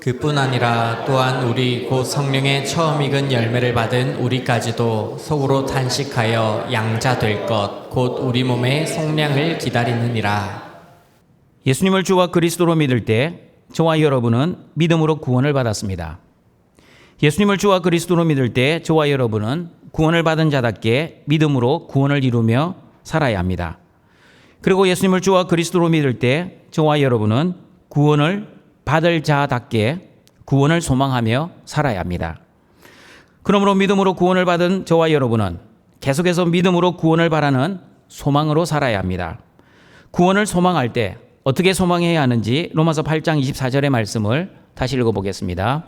그뿐 아니라 또한 우리 곧 성령의 처음 익은 열매를 받은 우리까지도 속으로 탄식하여 양자 될 것 곧 우리 몸의 속량을 기다리느니라. 예수님을 주와 그리스도로 믿을 때 저와 여러분은 믿음으로 구원을 받았습니다. 예수님을 주와 그리스도로 믿을 때 저와 여러분은 구원을 받은 자답게 믿음으로 구원을 이루며 살아야 합니다. 그리고 예수님을 주와 그리스도로 믿을 때 저와 여러분은 구원을 받을 자답게 구원을 소망하며 살아야 합니다. 그러므로 믿음으로 구원을 받은 저와 여러분은 계속해서 믿음으로 구원을 바라는 소망으로 살아야 합니다. 구원을 소망할 때 어떻게 소망해야 하는지 로마서 8장 24절의 말씀을 다시 읽어보겠습니다.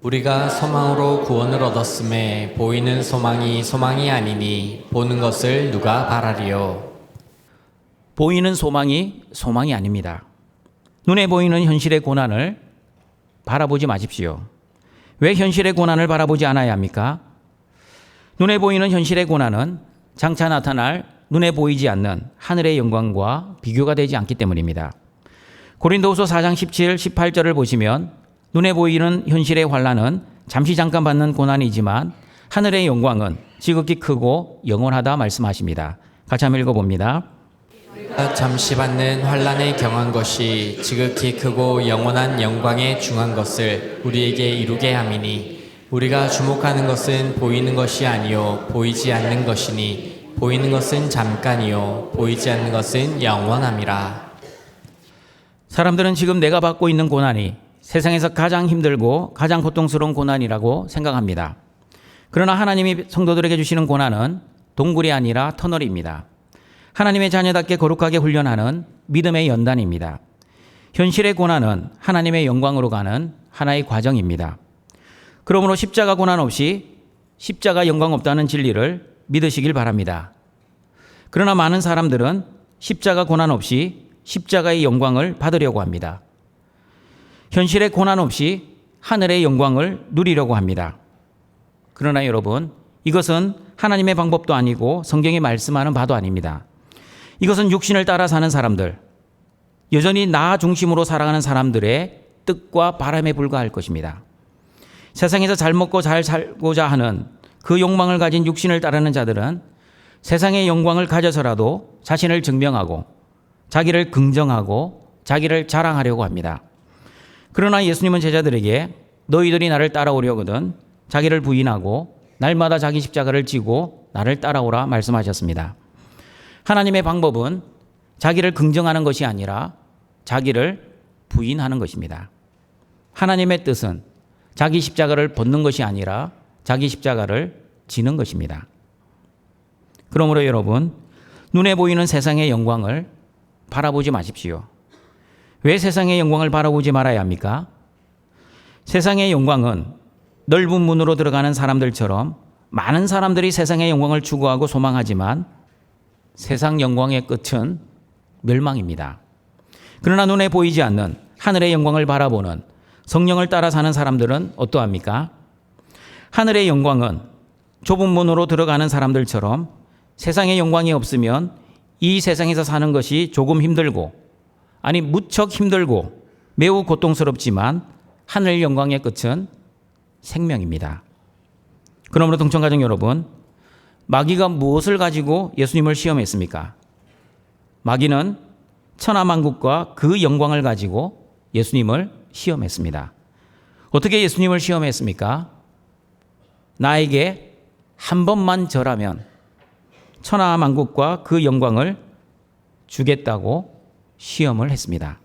우리가 소망으로 구원을 얻었음에 보이는 소망이 소망이 아니니 보는 것을 누가 바라리요. 보이는 소망이 소망이 아닙니다. 눈에 보이는 현실의 고난을 바라보지 마십시오. 왜 현실의 고난을 바라보지 않아야 합니까? 눈에 보이는 현실의 고난은 장차 나타날 눈에 보이지 않는 하늘의 영광과 비교가 되지 않기 때문입니다. 고린도후서 4장 17, 18절을 보시면 눈에 보이는 현실의 환난은 잠시 잠깐 받는 고난이지만 하늘의 영광은 지극히 크고 영원하다 말씀하십니다. 같이 한번 읽어봅니다. 잠시 받는 환난에 경한 것이 지극히 크고 영원한 영광에 중한 것을 우리에게 이루게 함이니 우리가 주목하는 것은 보이는 것이 아니요 보이지 않는 것이니 보이는 것은 잠깐이요 보이지 않는 것은 영원함이라. 사람들은 지금 내가 받고 있는 고난이 세상에서 가장 힘들고 가장 고통스러운 고난이라고 생각합니다. 그러나 하나님이 성도들에게 주시는 고난은 동굴이 아니라 터널입니다. 하나님의 자녀답게 거룩하게 훈련하는 믿음의 연단입니다. 현실의 고난은 하나님의 영광으로 가는 하나의 과정입니다. 그러므로 십자가 고난 없이 십자가 영광 없다는 진리를 믿으시길 바랍니다. 그러나 많은 사람들은 십자가 고난 없이 십자가의 영광을 받으려고 합니다. 현실의 고난 없이 하늘의 영광을 누리려고 합니다. 그러나 여러분, 이것은 하나님의 방법도 아니고 성경이 말씀하는 바도 아닙니다. 이것은 육신을 따라 사는 사람들, 여전히 나 중심으로 살아가는 사람들의 뜻과 바람에 불과할 것입니다. 세상에서 잘 먹고 잘 살고자 하는 그 욕망을 가진 육신을 따르는 자들은 세상의 영광을 가져서라도 자신을 증명하고 자기를 긍정하고 자기를 자랑하려고 합니다. 그러나 예수님은 제자들에게 너희들이 나를 따라오려거든 자기를 부인하고 날마다 자기 십자가를 지고 나를 따라오라 말씀하셨습니다. 하나님의 방법은 자기를 긍정하는 것이 아니라 자기를 부인하는 것입니다. 하나님의 뜻은 자기 십자가를 벗는 것이 아니라 자기 십자가를 지는 것입니다. 그러므로 여러분, 눈에 보이는 세상의 영광을 바라보지 마십시오. 왜 세상의 영광을 바라보지 말아야 합니까? 세상의 영광은 넓은 문으로 들어가는 사람들처럼 많은 사람들이 세상의 영광을 추구하고 소망하지만 세상 영광의 끝은 멸망입니다. 그러나 눈에 보이지 않는 하늘의 영광을 바라보는 성령을 따라 사는 사람들은 어떠합니까? 하늘의 영광은 좁은 문으로 들어가는 사람들처럼 세상의 영광이 없으면 이 세상에서 사는 것이 조금 힘들고, 아니 무척 힘들고 매우 고통스럽지만 하늘 영광의 끝은 생명입니다. 그러므로 동청가족 여러분, 마귀가 무엇을 가지고 예수님을 시험했습니까? 마귀는 천하만국과 그 영광을 가지고 예수님을 시험했습니다. 어떻게 예수님을 시험했습니까? 나에게 한 번만 절하면 천하만국과 그 영광을 주겠다고 시험을 했습니다.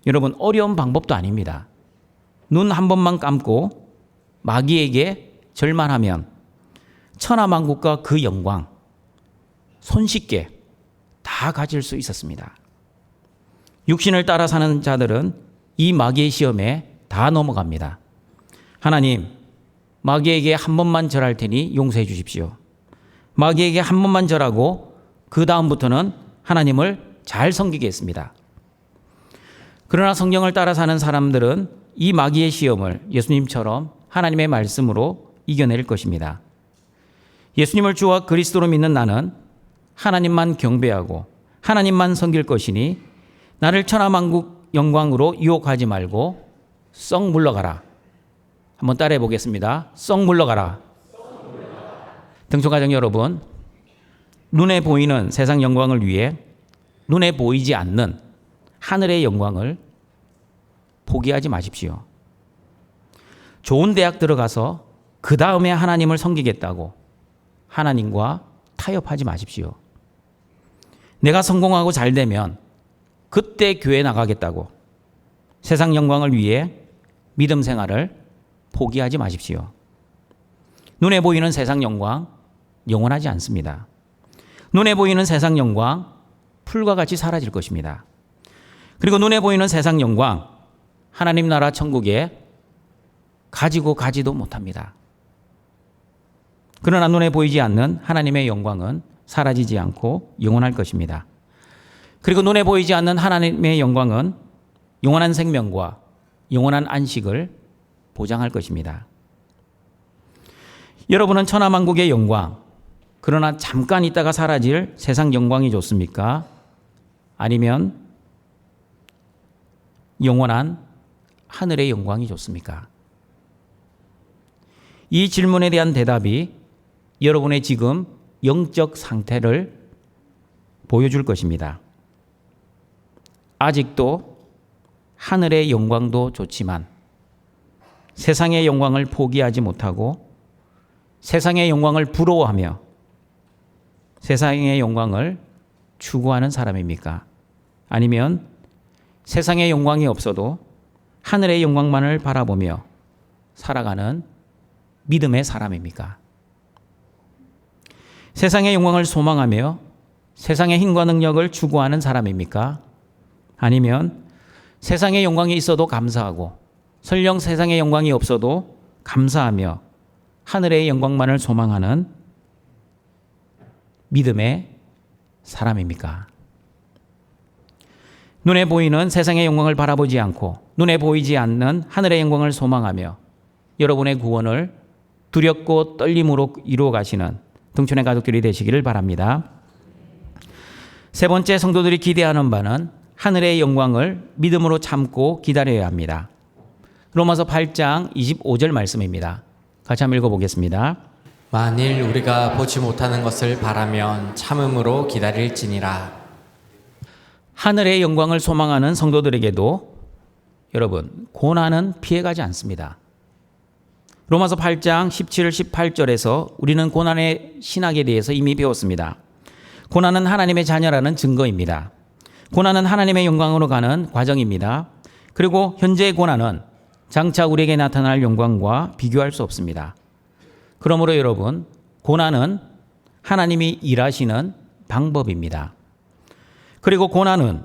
여러분, 어려운 방법도 아닙니다. 눈 한 번만 감고 마귀에게 절만 하면 천하만국과 그 영광 손쉽게 다 가질 수 있었습니다. 육신을 따라 사는 자들은 이 마귀의 시험에 다 넘어갑니다. 하나님, 마귀에게 한 번만 절할 테니 용서해 주십시오. 마귀에게 한 번만 절하고 그 다음부터는 하나님을 잘 섬기겠습니다. 그러나 성경을 따라 사는 사람들은 이 마귀의 시험을 예수님처럼 하나님의 말씀으로 이겨낼 것입니다. 예수님을 주와 그리스도로 믿는 나는 하나님만 경배하고 하나님만 섬길 것이니 나를 천하만국 영광으로 유혹하지 말고 썩 물러가라. 한번 따라해 보겠습니다. 썩 물러가라. 등촌가정 여러분, 눈에 보이는 세상 영광을 위해 눈에 보이지 않는 하늘의 영광을 포기하지 마십시오. 좋은 대학 들어가서 그 다음에 하나님을 섬기겠다고 하나님과 타협하지 마십시오. 내가 성공하고 잘 되면 그때 교회 나가겠다고 세상 영광을 위해 믿음 생활을 포기하지 마십시오. 눈에 보이는 세상 영광 영원하지 않습니다. 눈에 보이는 세상 영광 풀과 같이 사라질 것입니다. 그리고 눈에 보이는 세상 영광 하나님 나라 천국에 가지고 가지도 못합니다. 그러나 눈에 보이지 않는 하나님의 영광은 사라지지 않고 영원할 것입니다. 그리고 눈에 보이지 않는 하나님의 영광은 영원한 생명과 영원한 안식을 보장할 것입니다. 여러분은 천하만국의 영광, 그러나 잠깐 있다가 사라질 세상 영광이 좋습니까? 아니면 영원한 하늘의 영광이 좋습니까? 이 질문에 대한 대답이 여러분의 지금 영적 상태를 보여줄 것입니다. 아직도 하늘의 영광도 좋지만 세상의 영광을 포기하지 못하고 세상의 영광을 부러워하며 세상의 영광을 추구하는 사람입니까? 아니면 세상의 영광이 없어도 하늘의 영광만을 바라보며 살아가는 믿음의 사람입니까? 세상의 영광을 소망하며 세상의 힘과 능력을 추구하는 사람입니까? 아니면 세상의 영광이 있어도 감사하고 설령 세상의 영광이 없어도 감사하며 하늘의 영광만을 소망하는 믿음의 사람입니까? 눈에 보이는 세상의 영광을 바라보지 않고 눈에 보이지 않는 하늘의 영광을 소망하며 여러분의 구원을 두렵고 떨림으로 이루어 가시는 등촌의 가족들이 되시기를 바랍니다. 세 번째, 성도들이 기대하는 바는 하늘의 영광을 믿음으로 참고 기다려야 합니다. 로마서 8장 25절 말씀입니다. 같이 한번 읽어보겠습니다. 만일 우리가 보지 못하는 것을 바라면 참음으로 기다릴지니라. 하늘의 영광을 소망하는 성도들에게도 여러분, 고난은 피해가지 않습니다. 로마서 8장 17, 18절에서 우리는 고난의 신학에 대해서 이미 배웠습니다. 고난은 하나님의 자녀라는 증거입니다. 고난은 하나님의 영광으로 가는 과정입니다. 그리고 현재의 고난은 장차 우리에게 나타날 영광과 비교할 수 없습니다. 그러므로 여러분, 고난은 하나님이 일하시는 방법입니다. 그리고 고난은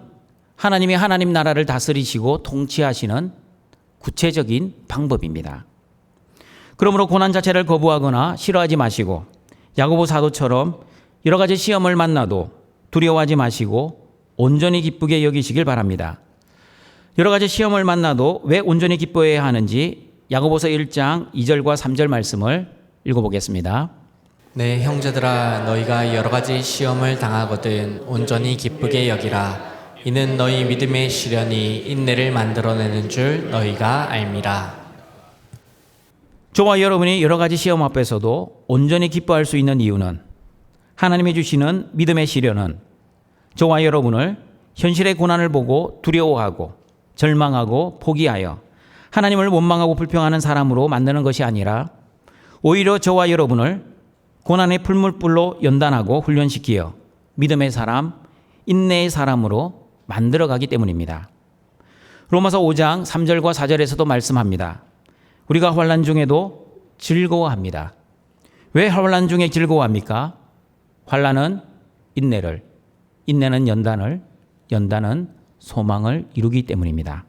하나님이 하나님 나라를 다스리시고 통치하시는 구체적인 방법입니다. 그러므로 고난 자체를 거부하거나 싫어하지 마시고 야고보 사도처럼 여러 가지 시험을 만나도 두려워하지 마시고 온전히 기쁘게 여기시길 바랍니다. 여러 가지 시험을 만나도 왜 온전히 기뻐해야 하는지 야고보서 1장 2절과 3절 말씀을 읽어보겠습니다. 내 형제들아, 너희가 여러 가지 시험을 당하거든 온전히 기쁘게 여기라. 이는 너희 믿음의 시련이 인내를 만들어내는 줄 너희가 알미라. 저와 여러분이 여러 가지 시험 앞에서도 온전히 기뻐할 수 있는 이유는 하나님이 주시는 믿음의 시련은 저와 여러분을 현실의 고난을 보고 두려워하고 절망하고 포기하여 하나님을 원망하고 불평하는 사람으로 만드는 것이 아니라 오히려 저와 여러분을 고난의 풀물불로 연단하고 훈련시키어 믿음의 사람, 인내의 사람으로 만들어가기 때문입니다. 로마서 5장 3절과 4절에서도 말씀합니다. 우리가 환난 중에도 즐거워합니다. 왜 환난 중에 즐거워합니까? 환난은 인내를, 인내는 연단을, 연단은 소망을 이루기 때문입니다.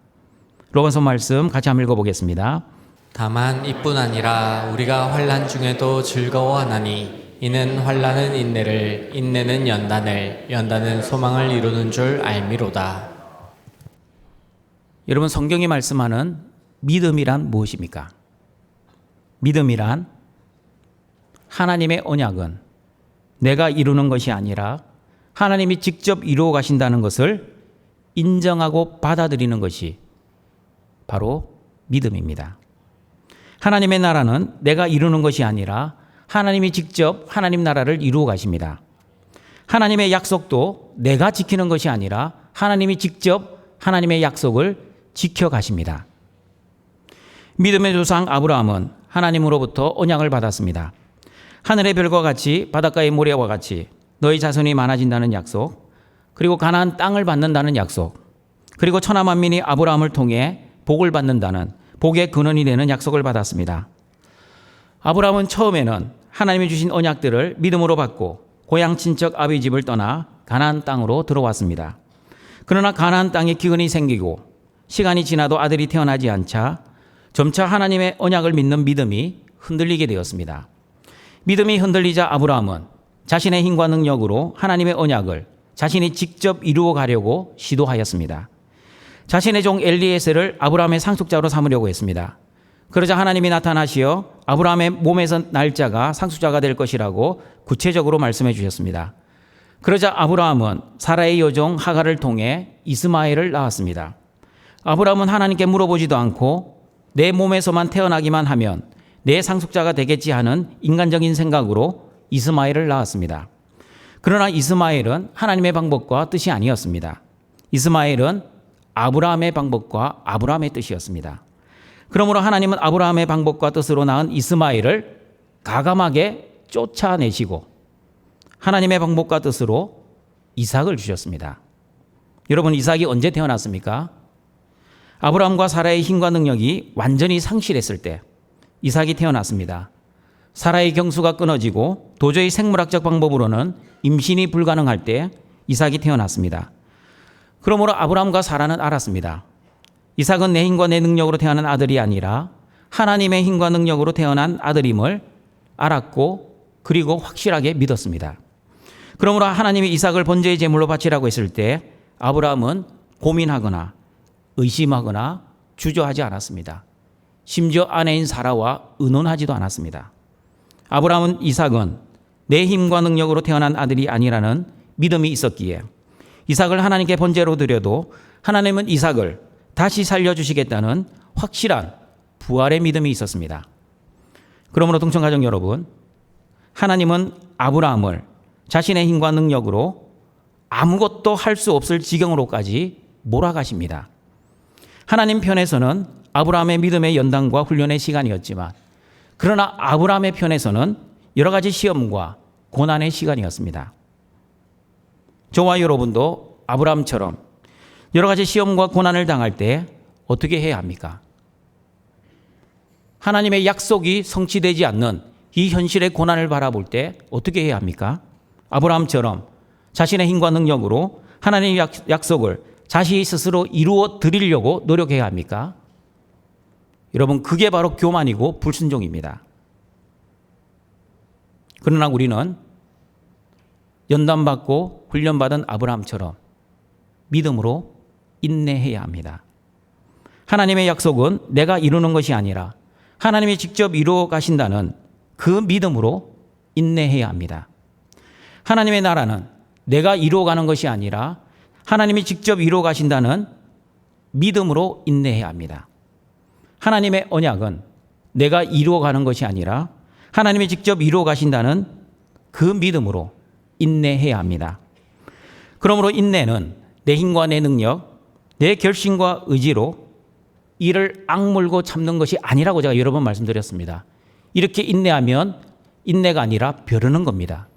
로마서 말씀 같이 한번 읽어보겠습니다. 다만 이뿐 아니라 우리가 환난 중에도 즐거워하나니 이는 환난은 인내를, 인내는 연단을, 연단은 소망을 이루는 줄 알미로다. 여러분, 성경이 말씀하는 믿음이란 무엇입니까? 믿음이란 하나님의 언약은 내가 이루는 것이 아니라 하나님이 직접 이루어 가신다는 것을 인정하고 받아들이는 것이 바로 믿음입니다. 하나님의 나라는 내가 이루는 것이 아니라 하나님이 직접 하나님 나라를 이루어 가십니다. 하나님의 약속도 내가 지키는 것이 아니라 하나님이 직접 하나님의 약속을 지켜 가십니다. 믿음의 조상 아브라함은 하나님으로부터 언약을 받았습니다. 하늘의 별과 같이 바닷가의 모래와 같이 너희 자손이 많아진다는 약속, 그리고 가나안 땅을 받는다는 약속, 그리고 천하 만민이 아브라함을 통해 복을 받는다는 복의 근원이 되는 약속을 받았습니다. 아브라함은 처음에는 하나님이 주신 언약들을 믿음으로 받고 고향 친척 아비 집을 떠나 가나안 땅으로 들어왔습니다. 그러나 가나안 땅에 기근이 생기고 시간이 지나도 아들이 태어나지 않자 점차 하나님의 언약을 믿는 믿음이 흔들리게 되었습니다. 믿음이 흔들리자 아브라함은 자신의 힘과 능력으로 하나님의 언약을 자신이 직접 이루어 가려고 시도하였습니다. 자신의 종 엘리에셀을 아브라함의 상속자로 삼으려고 했습니다. 그러자 하나님이 나타나시어 아브라함의 몸에서 날 자가 상속자가 될 것이라고 구체적으로 말씀해 주셨습니다. 그러자 아브라함은 사라의 여종 하갈을 통해 이스마엘을 낳았습니다. 아브라함은 하나님께 물어보지도 않고 내 몸에서만 태어나기만 하면 내 상속자가 되겠지 하는 인간적인 생각으로 이스마엘을 낳았습니다. 그러나 이스마엘은 하나님의 방법과 뜻이 아니었습니다. 이스마엘은 아브라함의 방법과 아브라함의 뜻이었습니다. 그러므로 하나님은 아브라함의 방법과 뜻으로 낳은 이스마엘을 가감하게 쫓아내시고 하나님의 방법과 뜻으로 이삭을 주셨습니다. 여러분, 이삭이 언제 태어났습니까? 아브라함과 사라의 힘과 능력이 완전히 상실했을 때 이삭이 태어났습니다. 사라의 경수가 끊어지고 도저히 생물학적 방법으로는 임신이 불가능할 때 이삭이 태어났습니다. 그러므로 아브라함과 사라는 알았습니다. 이삭은 내 힘과 내 능력으로 태어난 아들이 아니라 하나님의 힘과 능력으로 태어난 아들임을 알았고 그리고 확실하게 믿었습니다. 그러므로 하나님이 이삭을 번제의 제물로 바치라고 했을 때 아브라함은 고민하거나 의심하거나 주저하지 않았습니다. 심지어 아내인 사라와 의논하지도 않았습니다. 아브라함은 이삭은 내 힘과 능력으로 태어난 아들이 아니라는 믿음이 있었기에 이삭을 하나님께 번제로 드려도 하나님은 이삭을 다시 살려주시겠다는 확실한 부활의 믿음이 있었습니다. 그러므로 동청가족 여러분, 하나님은 아브라함을 자신의 힘과 능력으로 아무것도 할 수 없을 지경으로까지 몰아가십니다. 하나님 편에서는 아브라함의 믿음의 연단과 훈련의 시간이었지만 그러나 아브라함의 편에서는 여러 가지 시험과 고난의 시간이었습니다. 저와 여러분도 아브라함처럼 여러 가지 시험과 고난을 당할 때 어떻게 해야 합니까? 하나님의 약속이 성취되지 않는 이 현실의 고난을 바라볼 때 어떻게 해야 합니까? 아브라함처럼 자신의 힘과 능력으로 하나님의 약속을 자신이 스스로 이루어 드리려고 노력해야 합니까? 여러분, 그게 바로 교만이고 불순종입니다. 그러나 우리는 연단받고 훈련받은 아브라함처럼 믿음으로 인내해야 합니다. 하나님의 약속은 내가 이루는 것이 아니라 하나님이 직접 이루어 가신다는 그 믿음으로 인내해야 합니다. 하나님의 나라는 내가 이루어 가는 것이 아니라 하나님이 직접 이루어 가신다는 믿음으로 인내해야 합니다. 하나님의 언약은 내가 이루어 가는 것이 아니라 하나님이 직접 이루어 가신다는 그 믿음으로 인내해야 합니다. 그러므로 인내는 내 힘과 내 능력, 내 결심과 의지로 이를 악물고 참는 것이 아니라고 제가 여러 번 말씀드렸습니다. 이렇게 인내하면 인내가 아니라 벼르는 겁니다.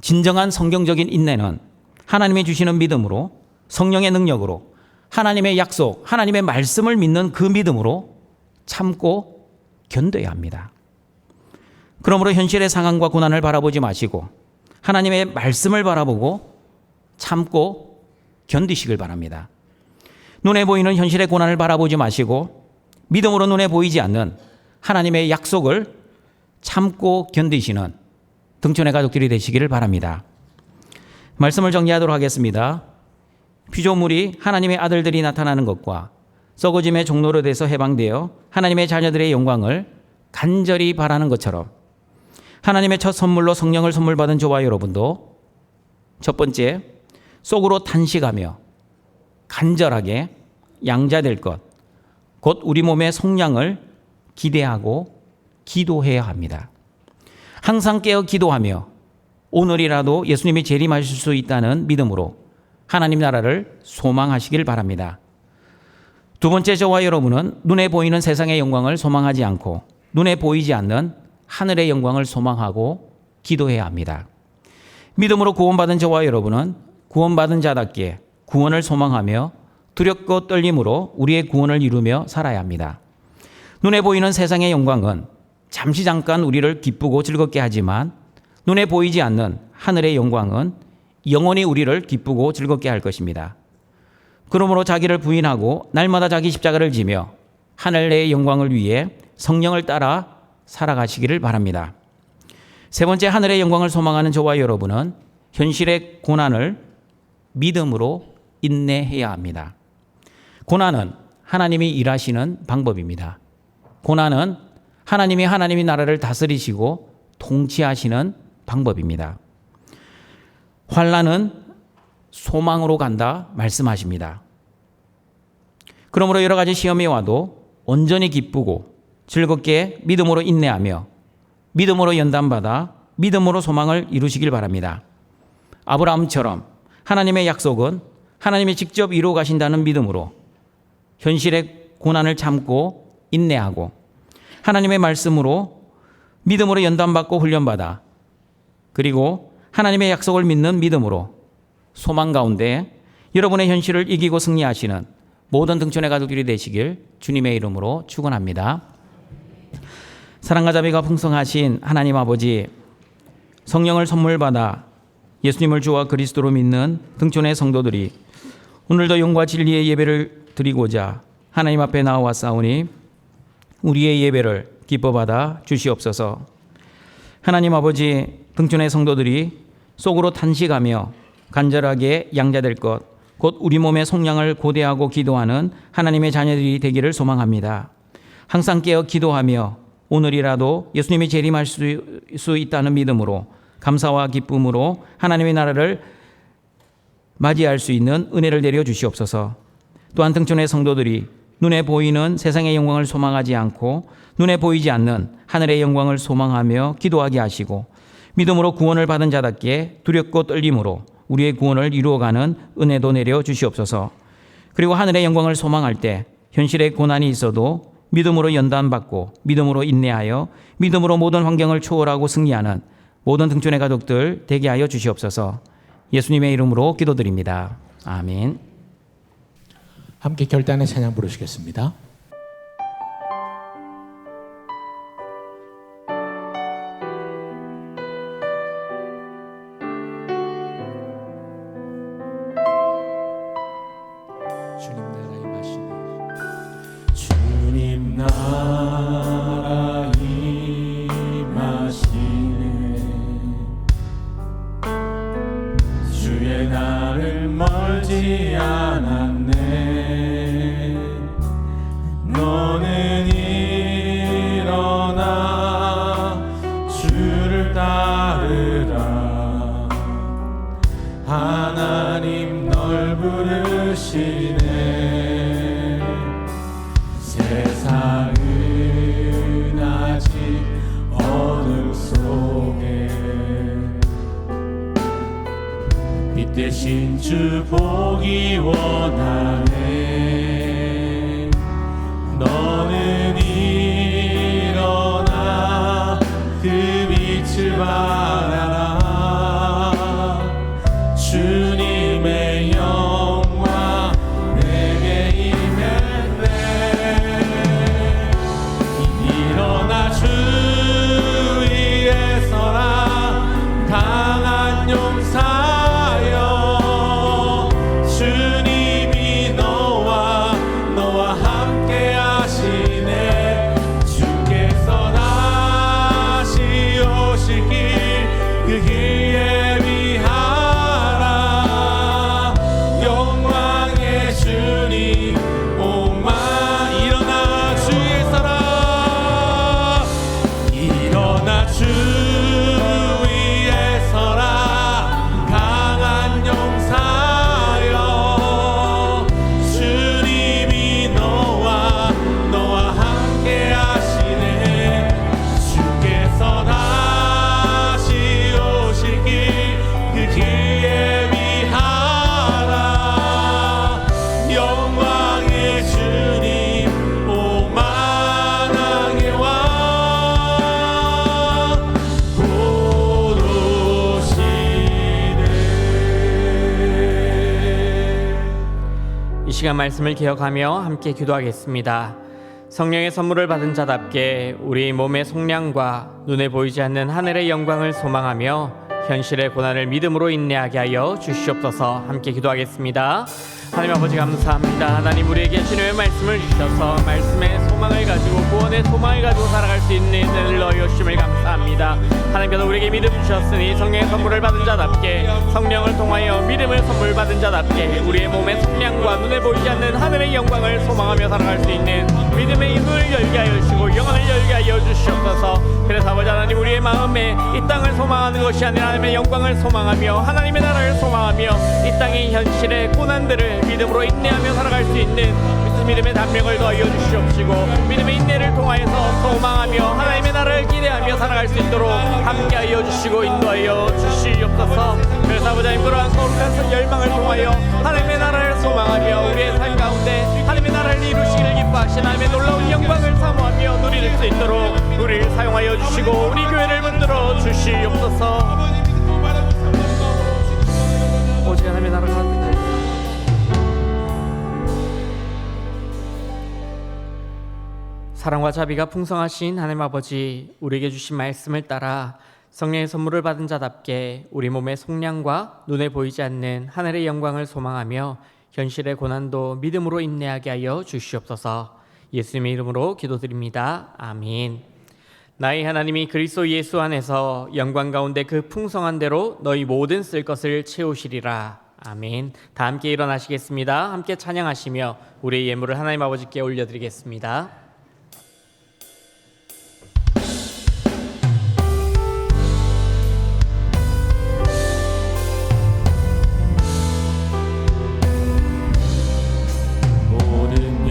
진정한 성경적인 인내는 하나님이 주시는 믿음으로, 성령의 능력으로, 하나님의 약속, 하나님의 말씀을 믿는 그 믿음으로 참고 견뎌야 합니다. 그러므로 현실의 상황과 고난을 바라보지 마시고 하나님의 말씀을 바라보고 참고 견디시길 바랍니다. 눈에 보이는 현실의 고난을 바라보지 마시고 믿음으로 눈에 보이지 않는 하나님의 약속을 참고 견디시는 등촌의 가족들이 되시기를 바랍니다. 말씀을 정리하도록 하겠습니다. 피조물이 하나님의 아들들이 나타나는 것과 썩어짐의 종로로 돼서 해방되어 하나님의 자녀들의 영광을 간절히 바라는 것처럼 하나님의 첫 선물로 성령을 선물 받은 저와 여러분도 첫 번째, 속으로 탄식하며 간절하게 양자될 것, 곧 우리 몸의 속량을 기대하고 기도해야 합니다. 항상 깨어 기도하며 오늘이라도 예수님이 재림하실 수 있다는 믿음으로 하나님 나라를 소망하시길 바랍니다. 두 번째, 저와 여러분은 눈에 보이는 세상의 영광을 소망하지 않고 눈에 보이지 않는 하늘의 영광을 소망하고 기도해야 합니다. 믿음으로 구원받은 저와 여러분은 구원받은 자답게 구원을 소망하며 두렵고 떨림으로 우리의 구원을 이루며 살아야 합니다. 눈에 보이는 세상의 영광은 잠시 잠깐 우리를 기쁘고 즐겁게 하지만 눈에 보이지 않는 하늘의 영광은 영원히 우리를 기쁘고 즐겁게 할 것입니다. 그러므로 자기를 부인하고 날마다 자기 십자가를 지며 하늘의 영광을 위해 성령을 따라 살아가시기를 바랍니다. 세 번째, 하늘의 영광을 소망하는 저와 여러분은 현실의 고난을 믿음으로 인내해야 합니다. 고난은 하나님이 일하시는 방법입니다. 고난은 하나님이 나라를 다스리시고 통치하시는 방법입니다. 환난은 소망으로 간다 말씀하십니다. 그러므로 여러 가지 시험이 와도 온전히 기쁘고 즐겁게 믿음으로 인내하며 믿음으로 연단받아 믿음으로 소망을 이루시길 바랍니다. 아브라함처럼 하나님의 약속은 하나님이 직접 이루어 가신다는 믿음으로 현실의 고난을 참고 인내하고 하나님의 말씀으로 믿음으로 연단받고 훈련받아 그리고 하나님의 약속을 믿는 믿음으로 소망 가운데 여러분의 현실을 이기고 승리하시는 모든 등촌의 가족들이 되시길 주님의 이름으로 축원합니다. 사랑과 자비가 풍성하신 하나님 아버지, 성령을 선물 받아 예수님을 주와 그리스도로 믿는 등촌의 성도들이 오늘도 영과 진리의 예배를 드리고자 하나님 앞에 나와왔사오니 우리의 예배를 기뻐 받아 주시옵소서. 하나님 아버지, 등촌의 성도들이 속으로 탄식하며 간절하게 양자될 것, 곧 우리 몸의 속량을 고대하고 기도하는 하나님의 자녀들이 되기를 소망합니다. 항상 깨어 기도하며 오늘이라도 예수님이 재림할 수 있다는 믿음으로 감사와 기쁨으로 하나님의 나라를 맞이할 수 있는 은혜를 내려 주시옵소서. 또한 등촌의 성도들이 눈에 보이는 세상의 영광을 소망하지 않고 눈에 보이지 않는 하늘의 영광을 소망하며 기도하게 하시고 믿음으로 구원을 받은 자답게 두렵고 떨림으로 우리의 구원을 이루어가는 은혜도 내려 주시옵소서. 그리고 하늘의 영광을 소망할 때 현실의 고난이 있어도 믿음으로 연단받고 믿음으로 인내하여 믿음으로 모든 환경을 초월하고 승리하는 모든 등촌의 가족들 되게 하여 주시옵소서. 예수님의 이름으로 기도드립니다. 아멘. 함께 결단의 찬양 부르시겠습니다. 주님 나라 임하시네. 주님 나라 임하시네. 주의 날을 멀지 않았네. 너는 일어나 주를 따르라. 하나님 널 부르시네. 세상은 아직 어둠 속에 빛 대신 주 보기 원하네. 너는 일어나 그 빛을 바라라. 주님의 영광 내게 임했네. 일어나 주 위에 서라. 강한 용사여, 주님이 너와 함께 하시네. 주께서 다시 오실 길 그 길에 위하라. 영광의 주님 오마. 일어나 주 위에 서라. 일어나 주 위에 서라. 강한 용사여, 주님이 너와 함께 하시네. 주께서 다시 오실 길 그 길에 위하라. 영광의 주님 오만하게 와 곧 오시네. 이 시간 말씀을 기억하며 함께 기도하겠습니다. 성령의 선물을 받은 자답게 우리 몸의 속량과 눈에 보이지 않는 하늘의 영광을 소망하며 현실의 고난을 믿음으로 인내하게 하여 주시옵소서. 함께 기도하겠습니다. 하나님 아버지 감사합니다. 하나님 우리에게 주님의 말씀을 주셔서 말씀의 소망을 가지고 구원의 소망을 가지고 살아갈 수 있는 은혜를 넣어 주심을 감사합니다. 하나님께서 우리에게 믿음 주셨으니 성령의 선물을 받은 자답게 성령을 통하여 믿음을 선물 받은 자답게 우리의 몸의 속량과 눈에 보이지 않는 하늘의 영광을 소망하며 살아갈 수 있는 믿음의 눈을 열게 하여 주시고 영혼을 열게 하여 주시옵소서. 그래서 아버지 하나님 우리의 마음에 이 땅을 소망하는 것이 아니라 하나님의 영광을 소망하며 하나님의 나라를 소망하며 이 땅의 현실의 고난들을 믿음으로 인내하며 살아갈 수 있는 믿음의 담력을 더하여 주시옵시고 믿음의 인내를 통하여서 소망하며 하나님의 나라를 기대하며 살아갈 수 있도록 함께하여 주시고 인도하여 주시옵소서. 그래서 아버지 하나님 그러한 거룩한 열망을 통하여 하나님의 나라를 소망하며 우리의 삶 가운데 하나님의 나라를 이루시기를 기뻐하신 하나님의 놀라운 영광을 사모하며 누릴 수 있도록 우리를 사용하여 주시고 우리 교회를 만들어 주시옵소서. 오직 하나님의 나라가 사랑과 자비가 풍성하신 하나님 아버지, 우리에게 주신 말씀을 따라 성령의 선물을 받은 자답게 우리 몸의 속량과 눈에 보이지 않는 하늘의 영광을 소망하며 현실의 고난도 믿음으로 인내하게 하여 주시옵소서. 예수님의 이름으로 기도드립니다. 아멘. 나의 하나님이 그리스도 예수 안에서 영광 가운데 그 풍성한 대로 너희 모든 쓸 것을 채우시리라. 아멘. 다 함께 일어나시겠습니다. 함께 찬양하시며 우리의 예물을 하나님 아버지께 올려드리겠습니다. 모든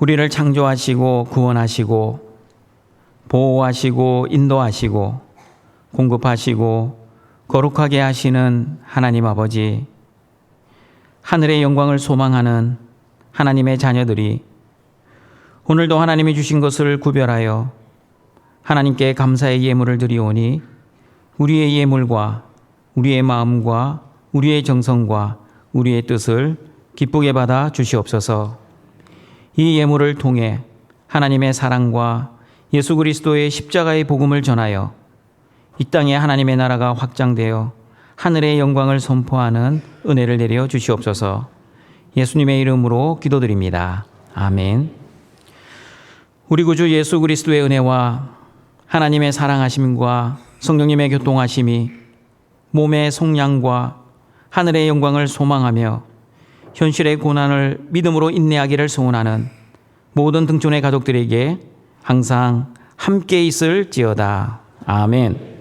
우리를 창조하시고 구원하시고 보호하시고 인도하시고 공급하시고 거룩하게 하시는 하나님 아버지, 하늘의 영광을 소망하는 하나님의 자녀들이 오늘도 하나님이 주신 것을 구별하여 하나님께 감사의 예물을 드리오니 우리의 예물과 우리의 마음과 우리의 정성과 우리의 뜻을 기쁘게 받아 주시옵소서. 이 예물을 통해 하나님의 사랑과 예수 그리스도의 십자가의 복음을 전하여 이 땅에 하나님의 나라가 확장되어 하늘의 영광을 선포하는 은혜를 내려 주시옵소서. 예수님의 이름으로 기도드립니다. 아멘. 우리 구주 예수 그리스도의 은혜와 하나님의 사랑하심과 성령님의 교통하심이 몸의 속량과 하늘의 영광을 소망하며 현실의 고난을 믿음으로 인내하기를 소원하는 모든 등촌의 가족들에게 항상 함께 있을지어다. 아멘.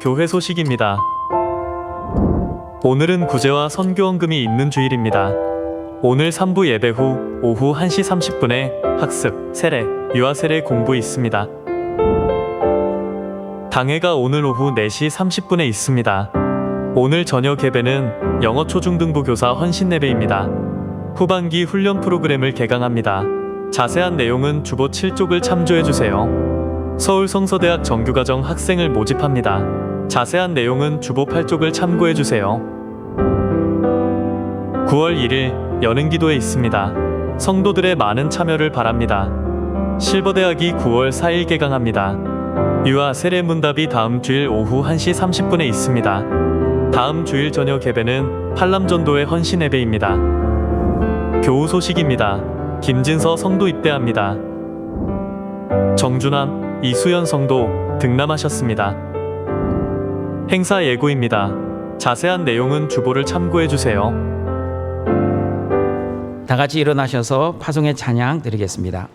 교회 소식입니다. 오늘은 구제와 선교원금이 있는 주일입니다. 오늘 3부 예배 후 오후 1시 30분에 학습, 세례, 유아 세례 공부 있습니다. 당회가 오늘 오후 4시 30분에 있습니다. 오늘 저녁 예배는 영어 초중등부 교사 헌신 예배입니다. 후반기 훈련 프로그램을 개강합니다. 자세한 내용은 주보 7쪽을 참조해주세요. 서울성서대학 정규과정 학생을 모집합니다. 자세한 내용은 주보 8쪽을 참고해주세요. 9월 1일 여는기도회 있습니다. 성도들의 많은 참여를 바랍니다. 실버대학이 9월 4일 개강합니다. 유아 세례 문답이 다음 주일 오후 1시 30분에 있습니다. 다음 주일 저녁 예배는 팔남전도회 헌신 예배입니다. 교우 소식입니다. 김진서 성도 입대합니다. 정준함, 이수연 성도 등남하셨습니다. 행사 예고입니다. 자세한 내용은 주보를 참고해주세요. 다 같이 일어나셔서 파송의 찬양 드리겠습니다.